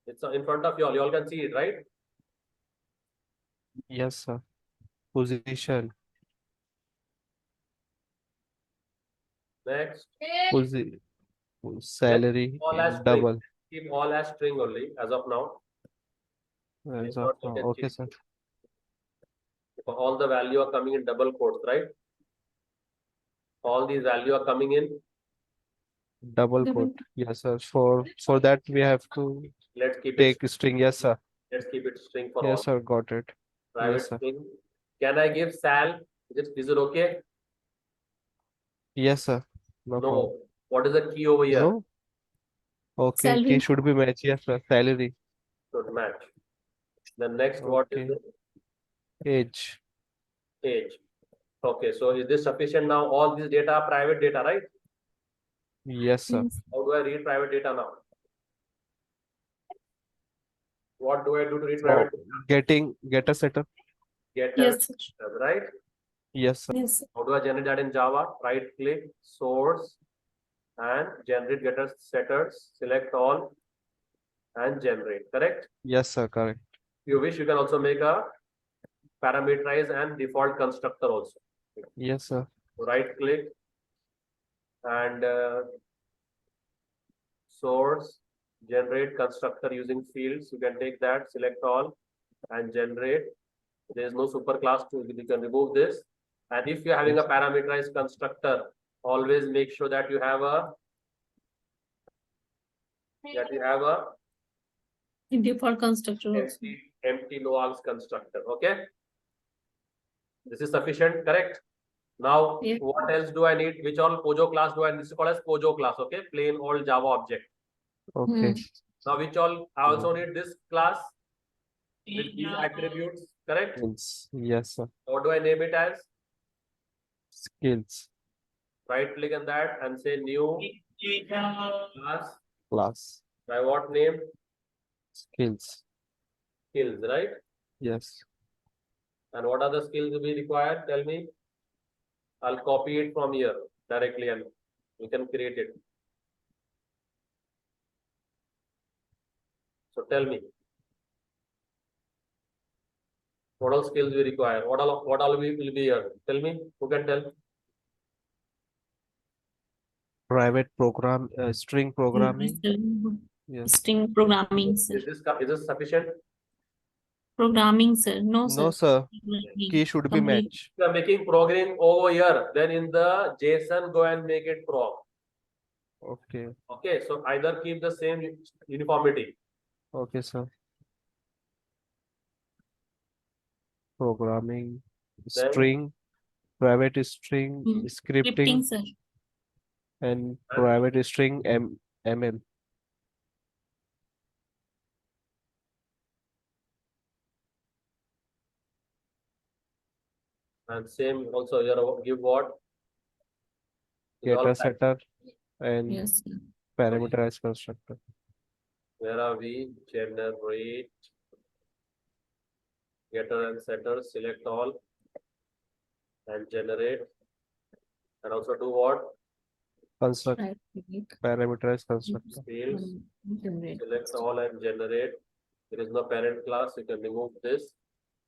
S1: It's in front of you all. You all can see it, right?
S4: Yes, sir. Position.
S1: Next.
S4: Salary.
S1: All as
S4: Double.
S1: string. Keep all as string only as of now.
S4: As
S1: If
S4: of
S1: not, you
S4: now.
S1: can
S4: Okay,
S1: change
S4: sir.
S1: it. All the value are coming in double quotes, right? All these value are coming in.
S4: Double quote. Yes, sir. For that we have to
S1: Let's keep it.
S4: take string. Yes, sir.
S1: Let's keep it string for all.
S4: Yes, sir. Got it.
S1: Private
S4: Yes, sir.
S1: string. Can I give sal? Is it okay?
S4: Yes, sir. No problem.
S1: No. What is the key over here?
S4: No. Okay.
S2: Salary.
S4: Key should be matched. Yes, sir. Salary.
S1: Should match. The next what is
S4: Okay. Age.
S1: the age? Okay, so is this sufficient now? All these data are private data, right?
S4: Yes, sir.
S1: How do I read private data now? What do I do to read private data?
S4: Getter setup.
S1: Getter,
S2: Yes, sir.
S1: right?
S4: Yes, sir.
S2: Yes, sir.
S1: How do I generate that in Java? Right click, source, and generate getter setters, select all, and generate, correct?
S4: Yes, sir. Correct.
S1: If you wish, you can also make a parameterize and default constructor also.
S4: Yes, sir.
S1: Right click and source, generate constructor using fields. You can take that, select all, and generate. There is no superclass to, you can remove this. And if you're having a parameterized constructor, always make sure that you have a
S2: In default constructor also.
S1: empty no args constructor. Okay, this is sufficient, correct? Now
S2: Yes.
S1: what else do I need? Which all Pojo class do I need? This is called as Pojo class. Okay, plain old Java object.
S4: Okay.
S1: Now which all I also need this class with these attributes, correct?
S4: Yes, sir.
S1: What do I name it as?
S4: Skills.
S1: Right click on that and say new class.
S4: Class.
S1: By what name?
S4: Skills.
S1: Skills, right?
S4: Yes.
S1: And what are the skills we require? Tell me. I'll copy it from here directly and we can create it. So tell me. What all skills we require? What all will be here? Tell me. Who can tell?
S4: Private program, string programming. Yes.
S2: String programming, sir.
S1: Is this sufficient?
S2: Programming, sir. No, sir.
S4: No, sir.
S2: Programming.
S4: Key should be
S2: Complete.
S4: matched.
S1: If you are making programming over here, then in the JSON go and make it prog.
S4: Okay.
S1: Okay, so either keep the same uniformity.
S4: Okay, sir. Programming,
S1: Then
S4: string, private string,
S2: Scripting,
S4: scripting,
S2: sir.
S4: and private string ML.
S1: and same also you give what? Is all
S4: Getter,
S1: type.
S4: setter, and
S2: Yes, sir.
S4: parameterized constructor.
S1: Where are we? Generate getter and setter, select all and generate, and also do what?
S4: Construct,
S2: Right click,
S4: parameterized constructor.
S1: Fields,
S2: generate.
S1: select all and generate. There is no parent class, you can remove this.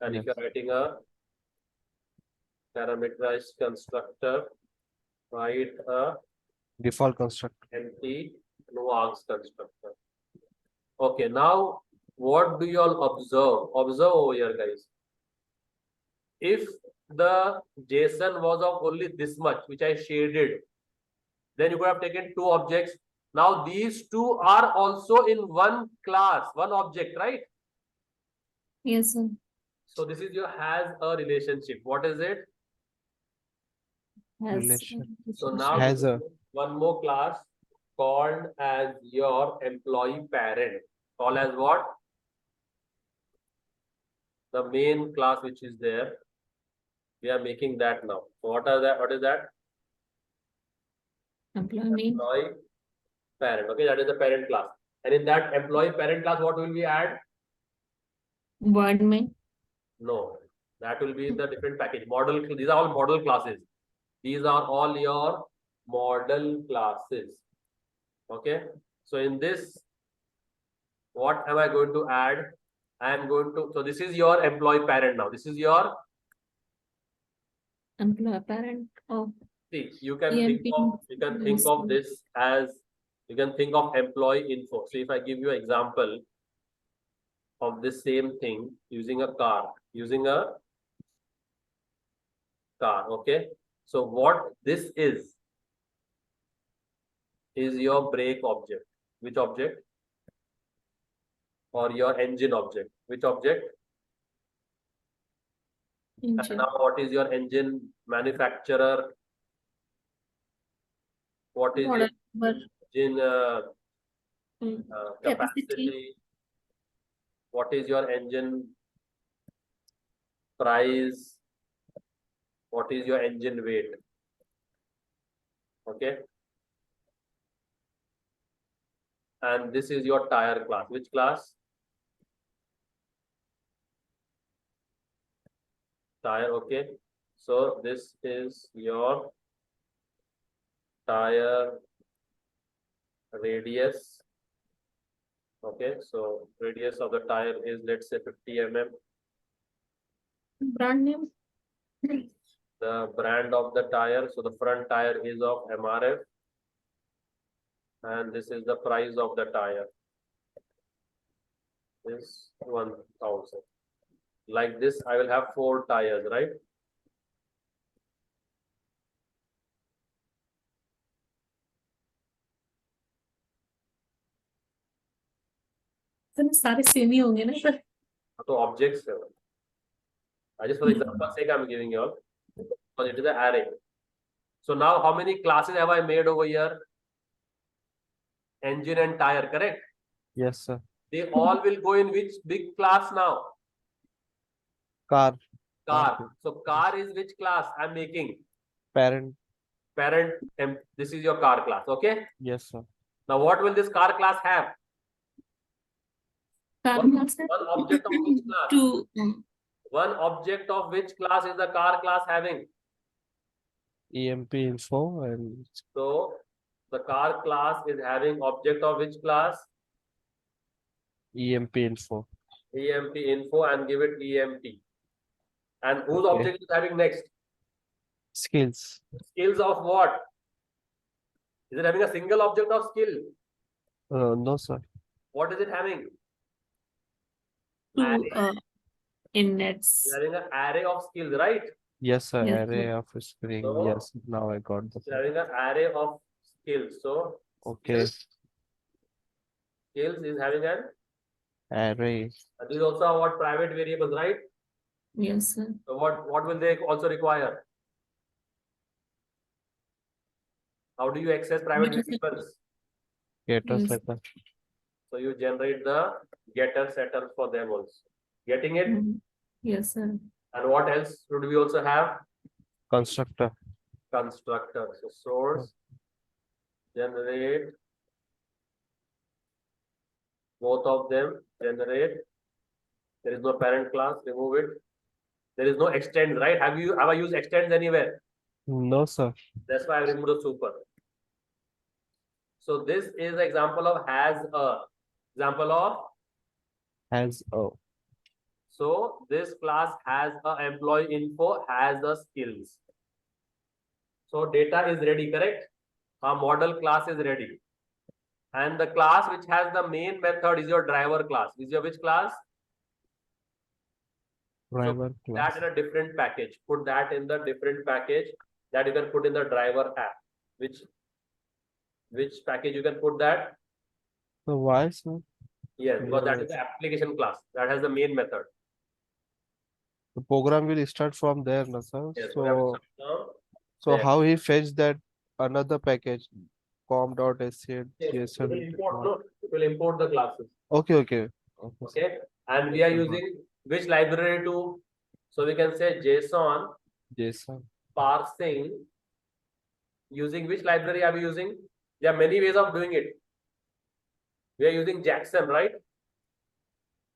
S1: And if
S4: Yes.
S1: you're writing a parameterized constructor, write a
S4: Default constructor.
S1: empty no args constructor. Okay, now what do you all observe? Observe over here, guys. If the JSON was of only this much, which I shaded, then you could have taken two objects. Now these two are also in one class, one object, right?
S2: Yes, sir.
S1: So this is your has a relationship. What is it?
S2: Has
S4: Relation.
S1: So now
S4: Has a.
S1: one more class called as your employee parent. Called as what? The main class which is there. We are making that now. So what are that? What is that?
S2: employee name,
S1: Employee parent. Okay, that is the parent class. And in that employee parent class, what will we add?
S2: word name,
S1: No, that will be in the different package. Model. These are all model classes. These are all your model classes. Okay. So in this, what am I going to add? I am going to. So this is your employee parent now. This is your.
S2: employee parent of
S1: See, you can think
S2: EMP.
S1: of this as you can think of employee info. So if I give you an example of this same thing using a car, okay. So what this is your brake object. Which object? Or your engine object. Which object? And
S2: engine,
S1: now what is your engine manufacturer? What is
S2: model
S1: your
S2: number,
S1: engine
S2: capacity,
S1: capacity? What is your engine price? What is your engine weight? Okay. And this is your tire class. Which class? Tire. Okay. So this is your tire radius. Okay. So radius of the tire is, let's say, 50 mm.
S2: brand name,
S1: The brand of the tire. So the front tire is of MRF. And this is the price of the tire. Is 1000. Like this, I will have 4 tires, right?
S2: तो सारे same ही होंगे ना sir?
S1: So objects. I just for example sake I'm giving you all, because it is an array. So now how many classes have I made over here? Engine and tire, correct?
S4: Yes, sir.
S1: They all will go in which big class now?
S4: Car.
S1: Car. So car is which class I'm making?
S4: Parent.
S1: Parent. This is your car class. Okay.
S4: Yes, sir.
S1: Now what will this car class have? One object of which class?
S2: Two.
S1: One object of which class is the car class having?
S4: EMP info and
S1: So the car class is having object of which class?
S4: EMP info.
S1: EMP info, and give it EMP. And whose
S4: Okay.
S1: object is having next?
S4: Skills.
S1: Skills of what? Is it having a single object of skill?
S4: No, sir.
S1: What is it having?
S2: Two
S1: Array.
S2: inlets.
S1: It's having an array of skills, right?
S4: Yes, sir.
S2: Yes,
S4: Array
S2: sir.
S4: of string.
S1: So-
S4: Yes, now I got the
S1: It's having an array of skills. So
S4: Okay.
S1: Skills is having an
S4: Array.
S1: these also are what private variables, right?
S2: Yes, sir.
S1: So what will they also require? How do you access private
S2: Getter setter.
S1: variables?
S4: Getter
S2: Yes.
S4: setter.
S1: So you generate the getter setter for them also. Getting it?
S2: Yes, sir.
S1: And what else should we also have?
S4: Constructor.
S1: Constructor. So source, generate, both of them, generate. There is no parent class, remove it. There is no extend, right? Have you ever used extends anywhere?
S4: No, sir.
S1: That's why I removed the super. So this is the example of has a. Example of,
S4: Has a.
S1: so this class has a employee info, has the skills. So data is ready, correct? Our model class is ready. And the class which has the main method is your driver class. Is your which class?
S4: Driver class.
S1: That in a different package. Put that in the different package that you can put in the driver app. Which package you can put that?
S4: So why, sir?
S1: Yes, because that is the application class that has the main method.
S4: The program will start from there, no, sir.
S1: Yes, we have to
S4: So,
S1: start now.
S4: so
S1: there.
S4: how he fetch that another package, com.sched,
S1: Yes, it will
S4: JSON.
S1: import, no, it will import the classes.
S4: Okay, okay. Okay, sir.
S1: Okay, and we are
S4: Uh-huh.
S1: using which library to? So we can say JSON
S4: JSON.
S1: parsing using which library are we using? There are many ways of doing it. We are using Jackson, right?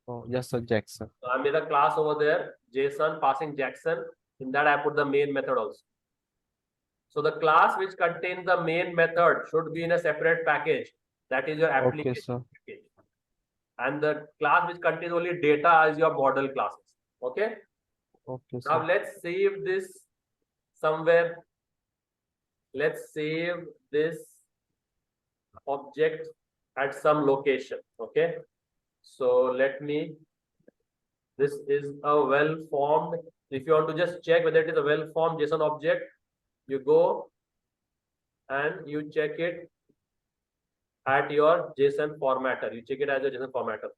S4: Oh, yes, sir, Jackson.
S1: So I made a class over there, JSON parsing Jackson. In that I put the main method also. So the class which contains the main method should be in a separate package. That is your
S4: Okay,
S1: application
S4: sir.
S1: package. And the class which contains only data is your model classes. Okay.
S4: Okay,
S1: Now
S4: sir.
S1: let's save this somewhere. Let's save this object at some location. Okay. So let me, this is a well-formed. If you want to just check whether it is a well-formed JSON object, you go and you check it at your JSON formatter. You check it as a JSON formatter.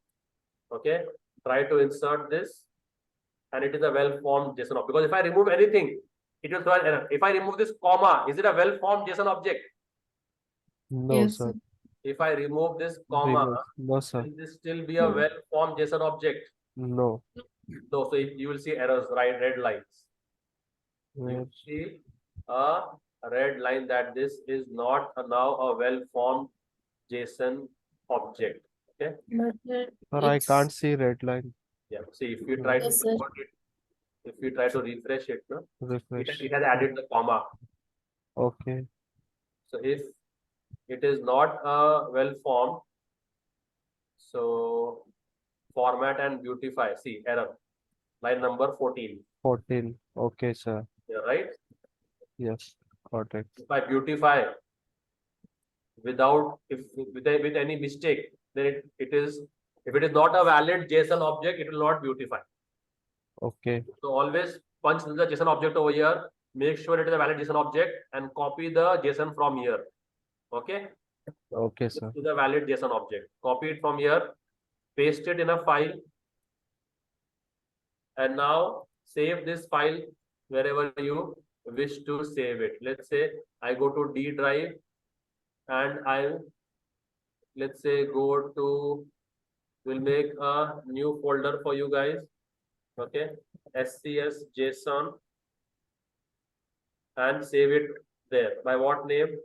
S1: Okay. Try to insert this and it is a well-formed JSON object. Because if I remove anything, it will throw an error. If I remove this comma, is it a well-formed JSON object?
S4: No,
S2: Yes,
S4: sir.
S2: sir.
S1: If I remove this comma,
S4: Remove. No, sir.
S1: will this still be a
S2: No.
S1: well-formed JSON object?
S4: No.
S1: So you will see errors, right? Red lines. You
S4: Where?
S1: will see a red line that this is not now a well-formed JSON object. Okay.
S2: But
S4: Sir, I
S2: it's,
S4: can't see red line.
S1: Yeah. See, if you try to
S2: Yes, sir.
S1: convert it, if you try to refresh it, no,
S4: Refresh.
S1: it has added the comma.
S4: Okay.
S1: So if it is not well formed, so format and beautify. See error. Line number 14.
S4: 14. Okay, sir.
S1: Yeah, right?
S4: Yes. Got it.
S1: If I beautify without with any mistake, then it is, if it is not a valid JSON object, it will not beautify.
S4: Okay.
S1: So always punch the JSON object over here. Make sure it is a valid JSON object and copy the JSON from here. Okay.
S4: Okay, sir.
S1: To the valid JSON object. Copy it from here, paste it in a file, and now save this file wherever you wish to save it. Let's say I go to D drive and let's say go to, we'll make a new folder for you guys. Okay, SCS JSON, and save it there. By what name?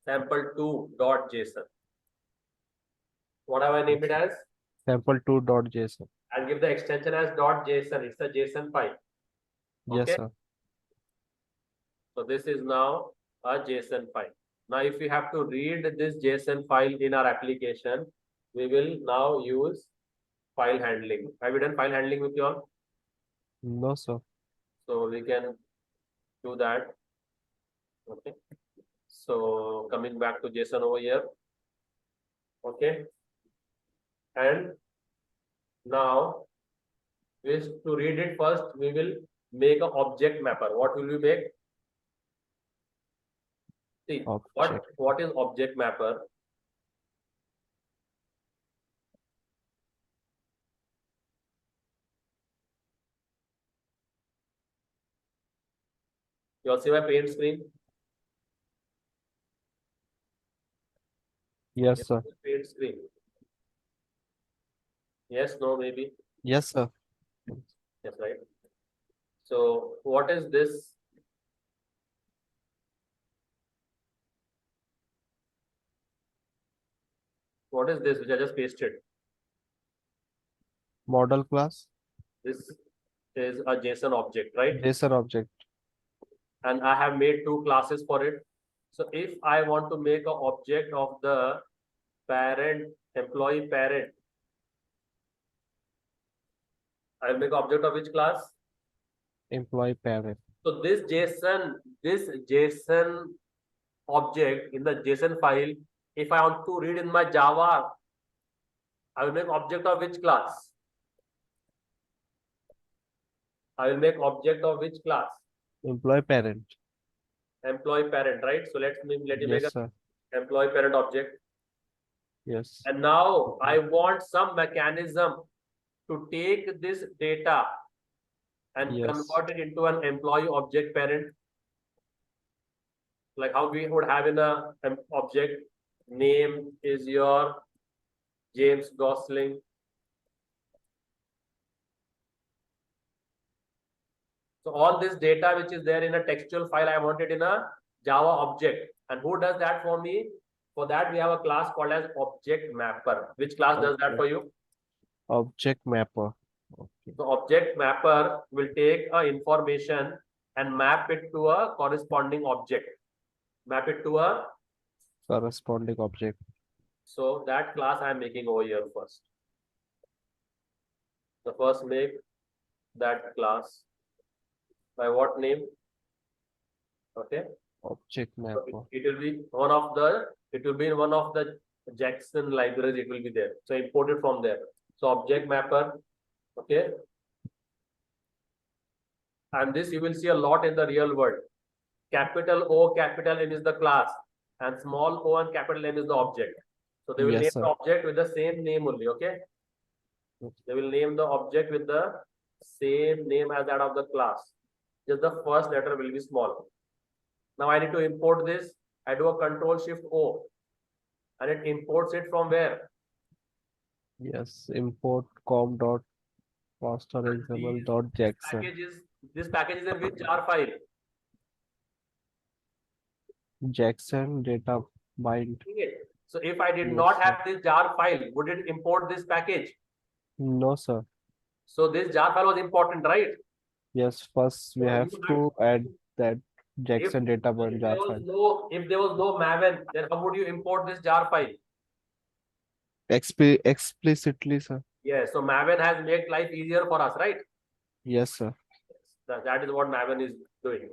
S1: sample2.json. What have I named it as?
S4: Sample2.json.
S1: I'll give the extension as .json. It's a JSON file.
S4: Yes,
S1: Okay.
S4: sir.
S1: So this is now a JSON file. Now, if we have to read this JSON file in our application, we will now use file handling. Have you done file handling with you all?
S4: No, sir.
S1: So we can do that. Okay. So coming back to JSON over here. Okay. And now, to read it first, we will make an object mapper. What will we make? See,
S4: Object.
S1: what is object mapper? You all see my paint screen?
S4: Yes, sir.
S1: Paint screen. Yes, no, maybe.
S4: Yes, sir.
S1: Yes, right. So what is this? What is this which I just pasted?
S4: Model class,
S1: This is a JSON object, right?
S4: JSON object.
S1: And I have made two classes for it. So if I want to make an object of the parent, employee parent, I'll make object of which class?
S4: Employee parent.
S1: So this JSON object in the JSON file, if I want to read in my Java, I will make object of which class? I will make object of which class?
S4: Employee parent.
S1: Employee parent, right? So let me make
S4: Yes, sir.
S1: an employee parent object.
S4: Yes.
S1: And now I want some mechanism to take this data and
S4: Yes.
S1: convert it into an employee object parent. Like how we would have in a object, name is your James Gosling. So all this data which is there in a textual file, I want it in a Java object. And who does that for me? For that, we have a class called as object mapper. Which class does that
S4: Okay.
S1: for you?
S4: Object mapper. Okay.
S1: The object mapper will take a information and map it to a corresponding object. Map it to a,
S4: Corresponding object.
S1: so that class I am making over here first. So first make that class by what name? Okay.
S4: Object
S1: So
S4: mapper.
S1: it will be one of the, it will be in one of the Jackson libraries, it will be there. So import it from there. So object mapper, okay. And this you will see a lot in the real world. Capital O, capital M is the class, and small o and capital M is the object. So they will
S4: Yes,
S1: name
S4: sir.
S1: the object with the same name only, okay? They will name the object with the same name as that of the class. Just the first letter will be small. Now I need to import this. I do a Control Shift O, and it imports it from where?
S4: Yes. Import com dot master example dot Jackson.
S1: This package is in which jar file?
S4: Jackson data bind.
S1: So if I did
S4: Yes,
S1: not
S4: sir.
S1: have this jar file, would it import this package?
S4: No, sir.
S1: So this jar file was important, right?
S4: Yes, first we
S1: So
S4: have
S1: you
S4: to add that
S1: If,
S4: Jackson data
S1: if
S4: bind
S1: there
S4: jar
S1: was
S4: file.
S1: if there was no Maven, then how would you import this jar file?
S4: Explicitly, sir.
S1: Yes, so Maven has made life easier for us, right?
S4: Yes, sir.
S1: That is what Maven is doing.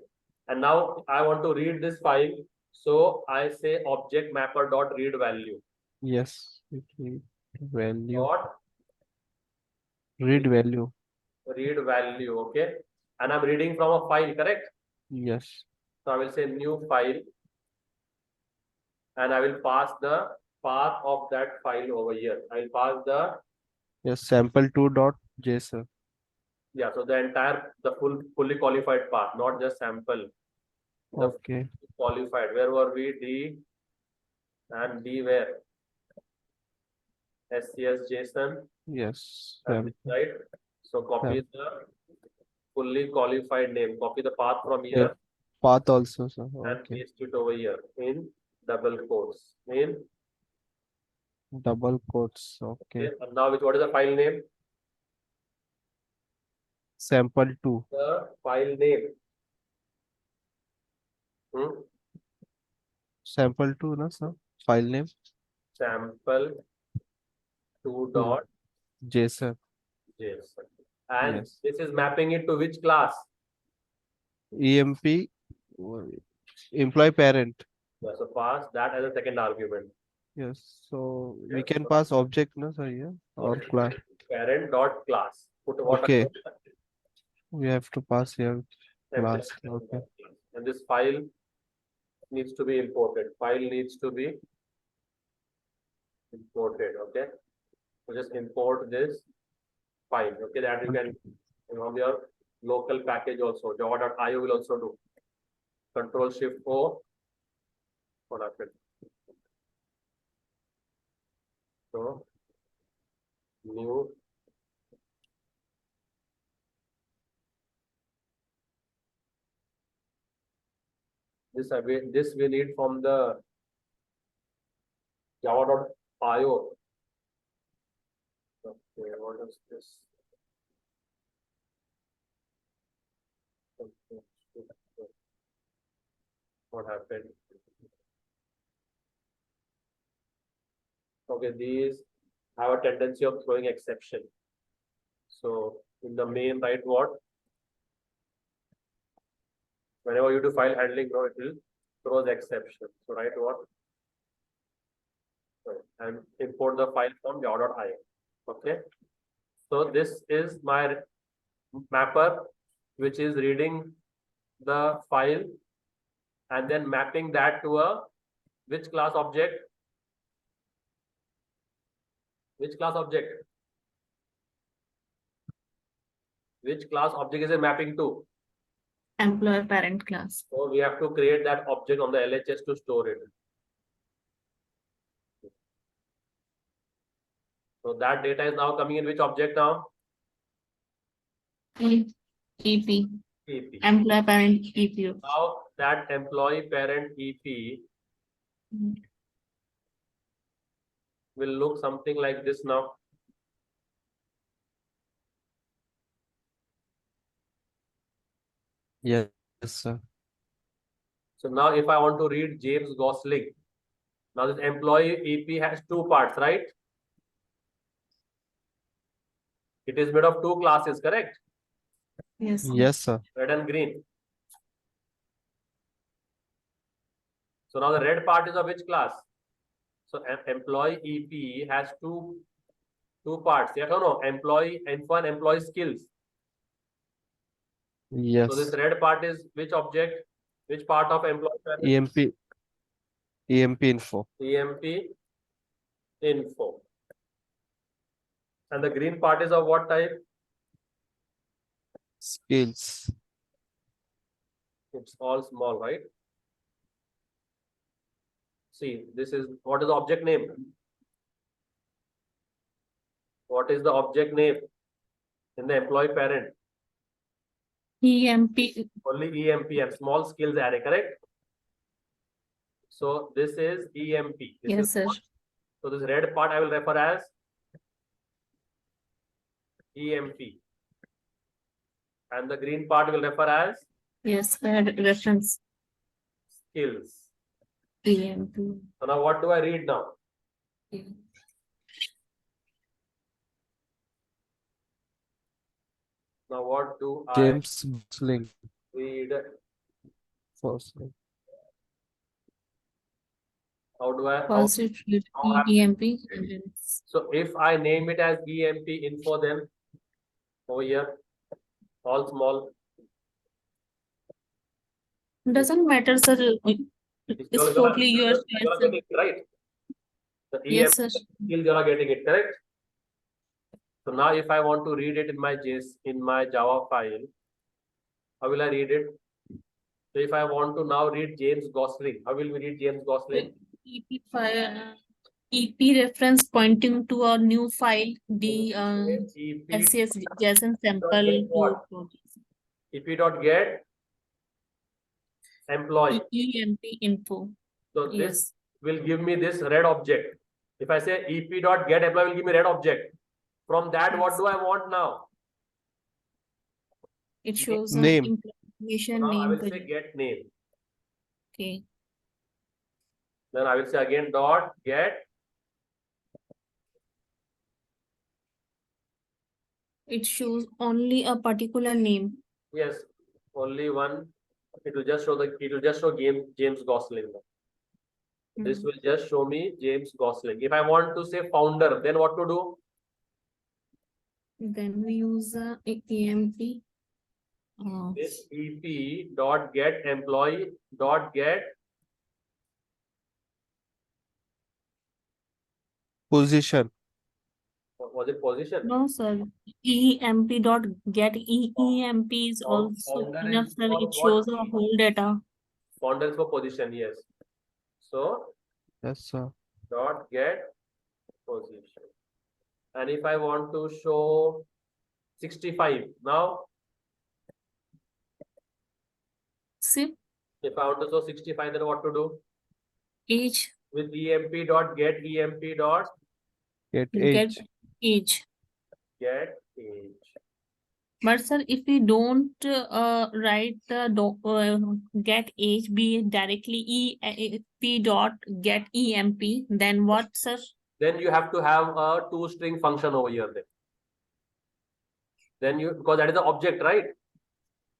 S1: And now I want to read this file. So I say object mapper dot read value.
S4: Yes. Read value.
S1: Dot
S4: Read value.
S1: read value, okay? And I'm reading from a file, correct?
S4: Yes.
S1: So I will say new file. And I will pass the path of that file over here. I will pass the,
S4: Yes. Sample2 dot JSON.
S1: yeah, so the entire, the fully qualified path, not just sample. The
S4: Okay.
S1: qualified. Where were we? D and D where? SCS JSON,
S4: Yes.
S1: right? So copy the fully qualified name. Copy the path from here
S4: Path also, sir.
S1: and
S4: Okay.
S1: paste it over here in double quotes. In
S4: Double quotes. Okay.
S1: and now what is the file name?
S4: Sample2.
S1: The file name.
S4: Sample2, no, sir. File name.
S1: Sample 2 dot
S4: JSON.
S1: JSON. And
S4: Yes.
S1: this is mapping it to which class?
S4: EMP. Employee parent.
S1: Yeah, so pass that as a second argument.
S4: Yes. So we
S1: Yes.
S4: can pass object, no, sir, here or class.
S1: Parent dot class. Put what?
S4: Okay. We have to pass here
S1: Template.
S4: class. Okay.
S1: And this file needs to be imported. File needs to be imported. Okay. So just import this file. Okay, that you can from your local package also. Java.io will also do. Control Shift O. What happened? So new. This we need from the Java.io. Okay, what is this? Okay. What happened? Okay, these have a tendency of throwing exception. So in the main, write what? Whenever you do file handling, no, it will throw the exception. So write what? And import the file from java.io. Okay. So this is my mapper, which is reading the file and then mapping that to a which class object? Which class object? Which class object is it mapping to?
S2: Employer parent class.
S1: So we have to create that object on the LHS to store it. So that data is now coming in which object now?
S2: EP.
S1: EP.
S2: Employer parent EP.
S1: Now that employee parent EP will look something like this now.
S4: Yes, sir.
S1: So now if I want to read James Gosling, now this employee EP has two parts, right? It is made of two classes, correct?
S2: Yes.
S4: Yes, sir.
S1: Red and green. So now the red part is of which class? So employee EP has two parts. Yeah, no, employee info and employee skills.
S4: Yes.
S1: So this red part is which object? Which part of employee parent?
S4: EMP info.
S1: EMP info. And the green part is of what type?
S4: Skills.
S1: It's all small, right? See, this is what is the object name? What is the object name in the employee parent?
S2: EMP.
S1: Only EMP and small skills array, correct? So this is EMP. This
S2: Yes,
S1: is
S2: sir.
S1: what? So this red part I will refer as EMP. And the green part will refer as
S2: Yes, I had reference.
S1: skills.
S2: EMP.
S1: So now what do I read now? Now what do
S4: James Gosling.
S1: I read?
S4: First.
S1: How do I?
S2: First it read EMP. And then
S1: So if I name it as EMP info, then over here, all small.
S2: doesn't matter, sir. It's totally your choice,
S1: You are
S2: sir.
S1: getting it, right? The
S2: Yes, sir.
S1: skills you are getting it, correct? So now if I want to read it in my Java file, how will I read it? So if I want to now read James Gosling, how will we read James Gosling?
S2: EP file, EP reference pointing to a new file, the
S1: EP
S2: SCS JSON sample
S1: what? EP.get employee.
S2: EMP info.
S1: So this
S2: Yes.
S1: will give me this red object. If I say EP.get employee will give me red object. From that, what
S2: Yes.
S1: do I want now?
S2: It shows
S4: Name.
S2: information,
S1: Now I
S2: name.
S1: will say
S2: position.
S1: get name.
S2: Okay.
S1: Then I will say again dot get.
S2: It shows only a particular name.
S1: Yes, only one. It will just show James Gosling. This will just show me James Gosling. If I want to say founder, then what to do?
S2: Then we use EMP.
S1: This EP dot get employee dot get
S4: Position.
S1: Was it position?
S2: No, sir. EMP dot get EMP is
S1: Found-
S2: also
S1: founder
S2: enough,
S1: is
S2: sir.
S1: for
S2: It
S1: what?
S2: shows the whole data.
S1: Founder is for position, yes. So
S4: Yes, sir.
S1: dot get position. And if I want to show 65 now,
S2: See,
S1: if I want to show 65, then what to do?
S2: age,
S1: With EMP dot get EMP dot
S4: Get
S2: get
S4: age.
S2: age.
S1: get age.
S2: But sir, if we don't write the get age be directly EMP dot get EMP, then what, sir?
S1: Then you have to have a two-string function over here. Then you, because that is the object, right?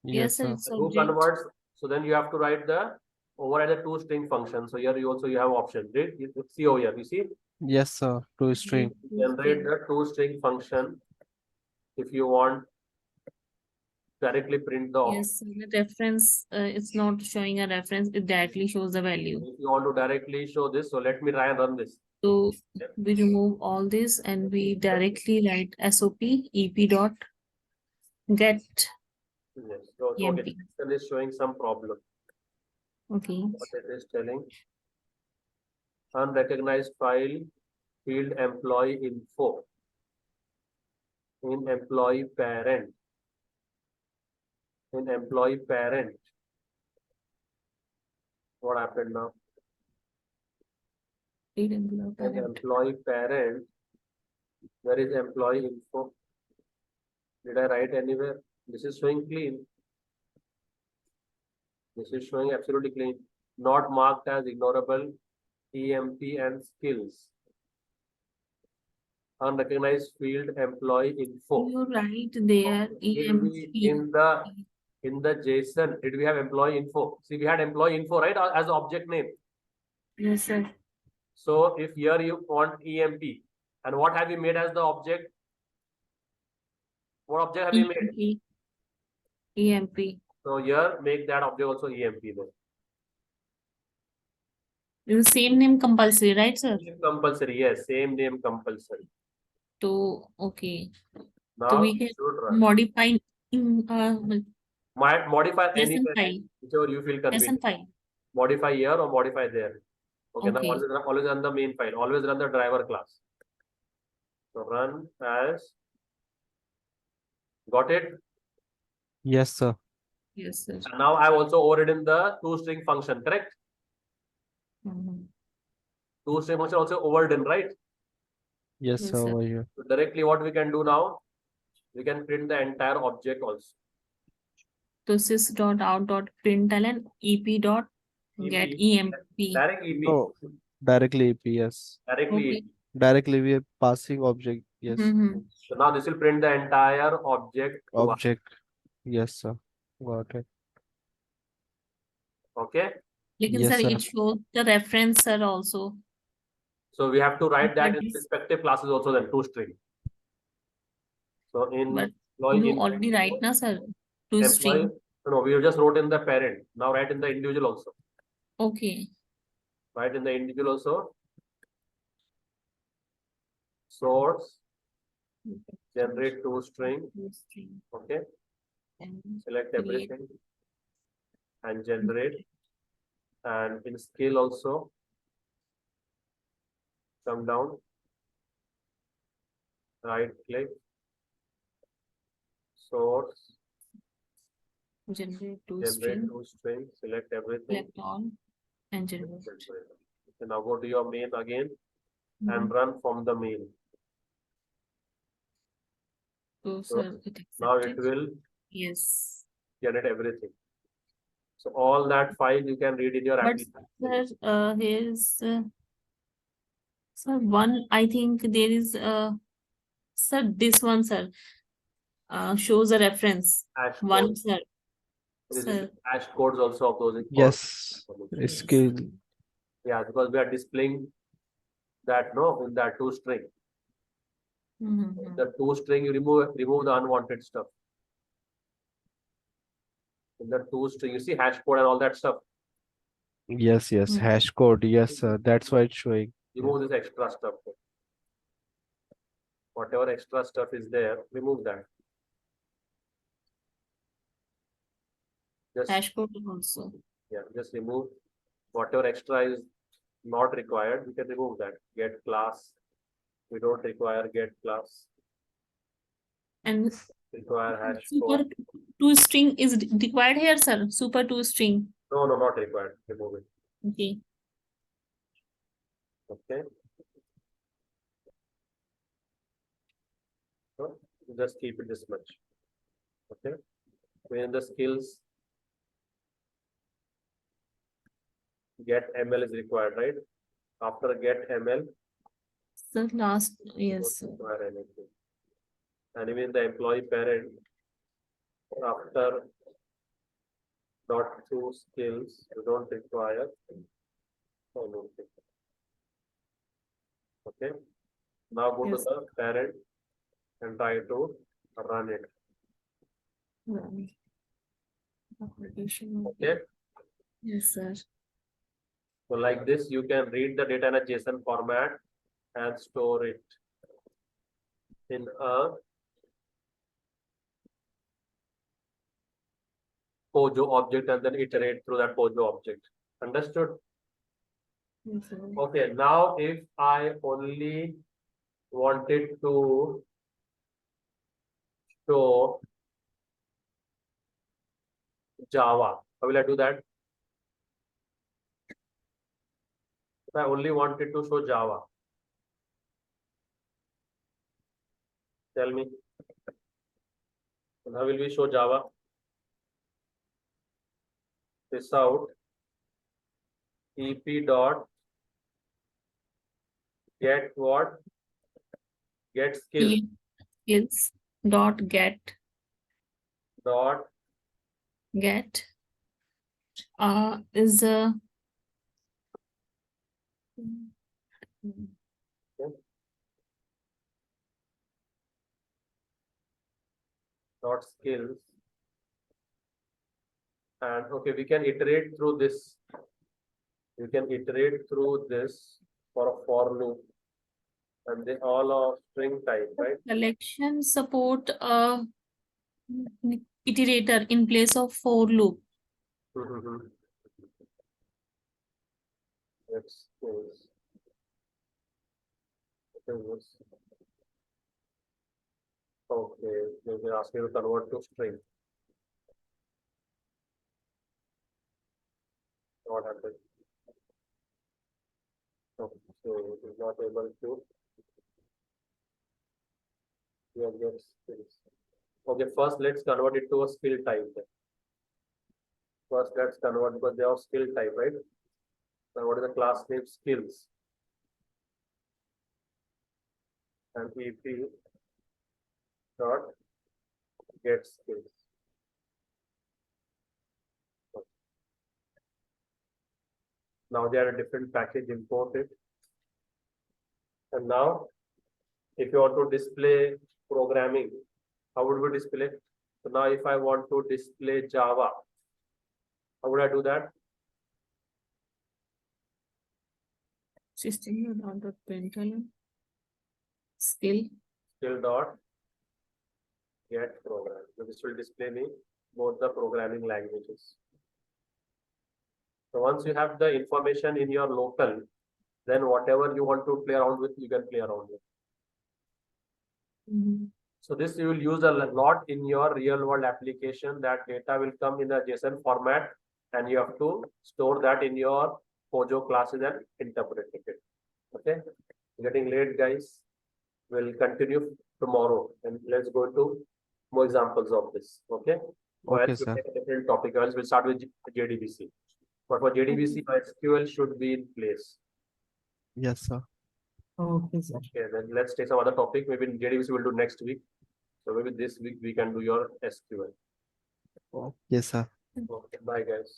S2: Yes, sir.
S4: sir.
S2: It's
S1: Who
S2: object.
S1: converts? So then you have to write the override the two-string function. So here you also you have option. Right? You see over here. You see,
S4: Yes, sir. To string.
S1: generate the two-string function if you want directly print the option.
S2: Yes, sir, the reference it's not showing a reference, it directly shows the value.
S1: If you want to directly show this, so let me try and run this.
S2: So we remove all this and we directly write SOP EP dot get
S1: Yes. So
S2: EMP.
S1: okay, system is showing some problem.
S2: Okay.
S1: What it is telling? Unrecognized file field employee info in employee parent. In employee parent. What happened now?
S2: Read employee
S1: And
S2: parent.
S1: employee parent, where is employee info? Did I write anywhere? This is showing clean. This is showing absolutely clean. Not marked as ignorable, EMP and skills. Unrecognized field employee info.
S2: You write there
S1: Did we,
S2: EMP.
S1: in the JSON, did we have employee info? See, we had employee info, right? As the object name.
S2: Yes, sir.
S1: So if here you want EMP, and what have you made as the object? What object have you made?
S2: EMP.
S1: So here make that object also EMP then.
S2: The same name compulsory, right, sir?
S1: Name compulsory, yes, same name compulsory.
S2: So okay.
S1: Now
S2: So we
S1: it
S2: can
S1: should run.
S2: modify in
S1: Modify
S2: lesson
S1: anywhere,
S2: 5.
S1: whichever you feel
S2: Lesson
S1: convenient.
S2: 5.
S1: Modify here or modify there. Okay, now
S2: Okay.
S1: always run the main file. Always run the driver class. So run as. Got it?
S4: Yes, sir.
S2: Yes, sir.
S1: And now I've also overridden the two-string function, correct?
S2: Mhm.
S1: Two-string function also overridden, right?
S4: Yes,
S2: Yes,
S4: sir.
S2: sir.
S4: Over here.
S1: So directly what we can do now, we can print the entire object also.
S2: So sys.out.println EP dot get EMP.
S1: Direct EP.
S4: No, directly EP. Yes.
S1: Directly
S2: Okay.
S1: EP.
S4: Directly we are passing object. Yes.
S2: Mhm.
S1: So now this will print the entire object to us.
S4: Object. Yes, sir. Got it.
S1: Okay.
S2: Lekin
S4: Yes,
S2: sir,
S4: sir.
S2: it shows the reference, sir, also.
S1: So we have to write that in
S2: But
S1: respective classes also then two-string. So in
S2: But
S1: employee
S2: you
S1: info,
S2: already write na, sir, to
S1: employee,
S2: string.
S1: no, we just wrote in the parent. Now write in the individual also.
S2: Okay.
S1: Write in the individual also. Source, generate two-string.
S2: To string
S1: Okay.
S2: and
S1: Select
S2: create.
S1: everything and generate. And in scale also, come down, right click, source,
S2: Generate to
S1: generate
S2: string,
S1: two-string, select everything.
S2: select all and generate.
S1: So now go to your main again and
S2: Mhm.
S1: run from the main.
S2: So
S1: So
S2: sir, it
S1: now it
S2: accepted.
S1: will
S2: Yes.
S1: generate everything. So all that file you can read in your
S2: But
S1: application.
S2: sir, here's sir, one, I think there is sir, this one, sir, shows a reference.
S1: Hash
S2: One,
S1: code.
S2: sir.
S1: There is
S2: Sir.
S1: hash codes also of those.
S4: Yes. Skill.
S1: Yeah, because we are displaying that no in that two-string.
S2: Mhm.
S1: The two-string you remove the unwanted stuff. In the two-string, you see hash code and all that stuff.
S4: Yes, yes.
S2: Mhm.
S4: Hash code. Yes, sir. That's why it's showing.
S1: Remove this extra stuff. Whatever extra stuff is there, remove that. Just
S2: Dashboard also.
S1: yeah, just remove whatever extra is not required. We can remove that. Get class. We don't require get class.
S2: And
S1: Require hash
S2: super
S1: code.
S2: toString is required here, sir. Super toString.
S1: No, not required. Remove it.
S2: Okay.
S1: Okay. So just keep it this much. Okay. Within the skills, get ML is required, right? After get ML,
S2: The last, yes,
S1: don't
S2: sir.
S1: require anything. And even the employee parent, after dot two skills, you don't require anything. Okay. Now go
S2: Yes.
S1: to the parent and try to run it.
S2: Right. Application.
S1: Okay.
S2: Yes, sir.
S1: So like this, you can read the data in a JSON format and store it in a POJO object and then iterate through that POJO object. Understood?
S2: Yes, sir.
S1: Okay, now if I only wanted to show Java, how will I do that? If I only wanted to show Java, tell me. How will we show Java? This out ep dot get what? Get skill
S2: Skills dot get
S1: dot
S2: is
S1: dot skills. And okay, we can iterate through this. We can iterate through this for a for loop. And they all are string type, right?
S2: collection support iterator in place of for loop.
S1: Let's close. Okay, you can ask me to convert to string. What happened? Okay, so it is not able to. Here, get skills. Okay, first let's convert it to a skill type. First, let's convert because they are skill type, right? So what is the class name? Skills. And EP dot get skills. Now they are a different package, import it. And now, if you want to display programming, how would we display? So now if I want to display Java, how would I do that?
S2: System dot println skill
S1: Skill dot get program. So this will display me both the programming languages. So once you have the information in your local, then whatever you want to play around with, you can play around with. So this you will use a lot in your real world application. That data will come in a JSON format and you have to store that in your POJO classes and interpret it. Okay, getting late, guys. We'll continue tomorrow and let's go to more examples of this. Okay.
S4: Okay,
S1: Else we'll
S4: sir.
S1: take a different topic. Else we'll start with JDBC. But for JDBC, SQL should be in place.
S4: Yes, sir.
S3: Okay, sir.
S1: Okay, then let's take some other topic. Maybe in JDBC we'll do next week. So maybe this week we can do your SQL.
S4: Yes, sir.
S1: Okay, bye guys.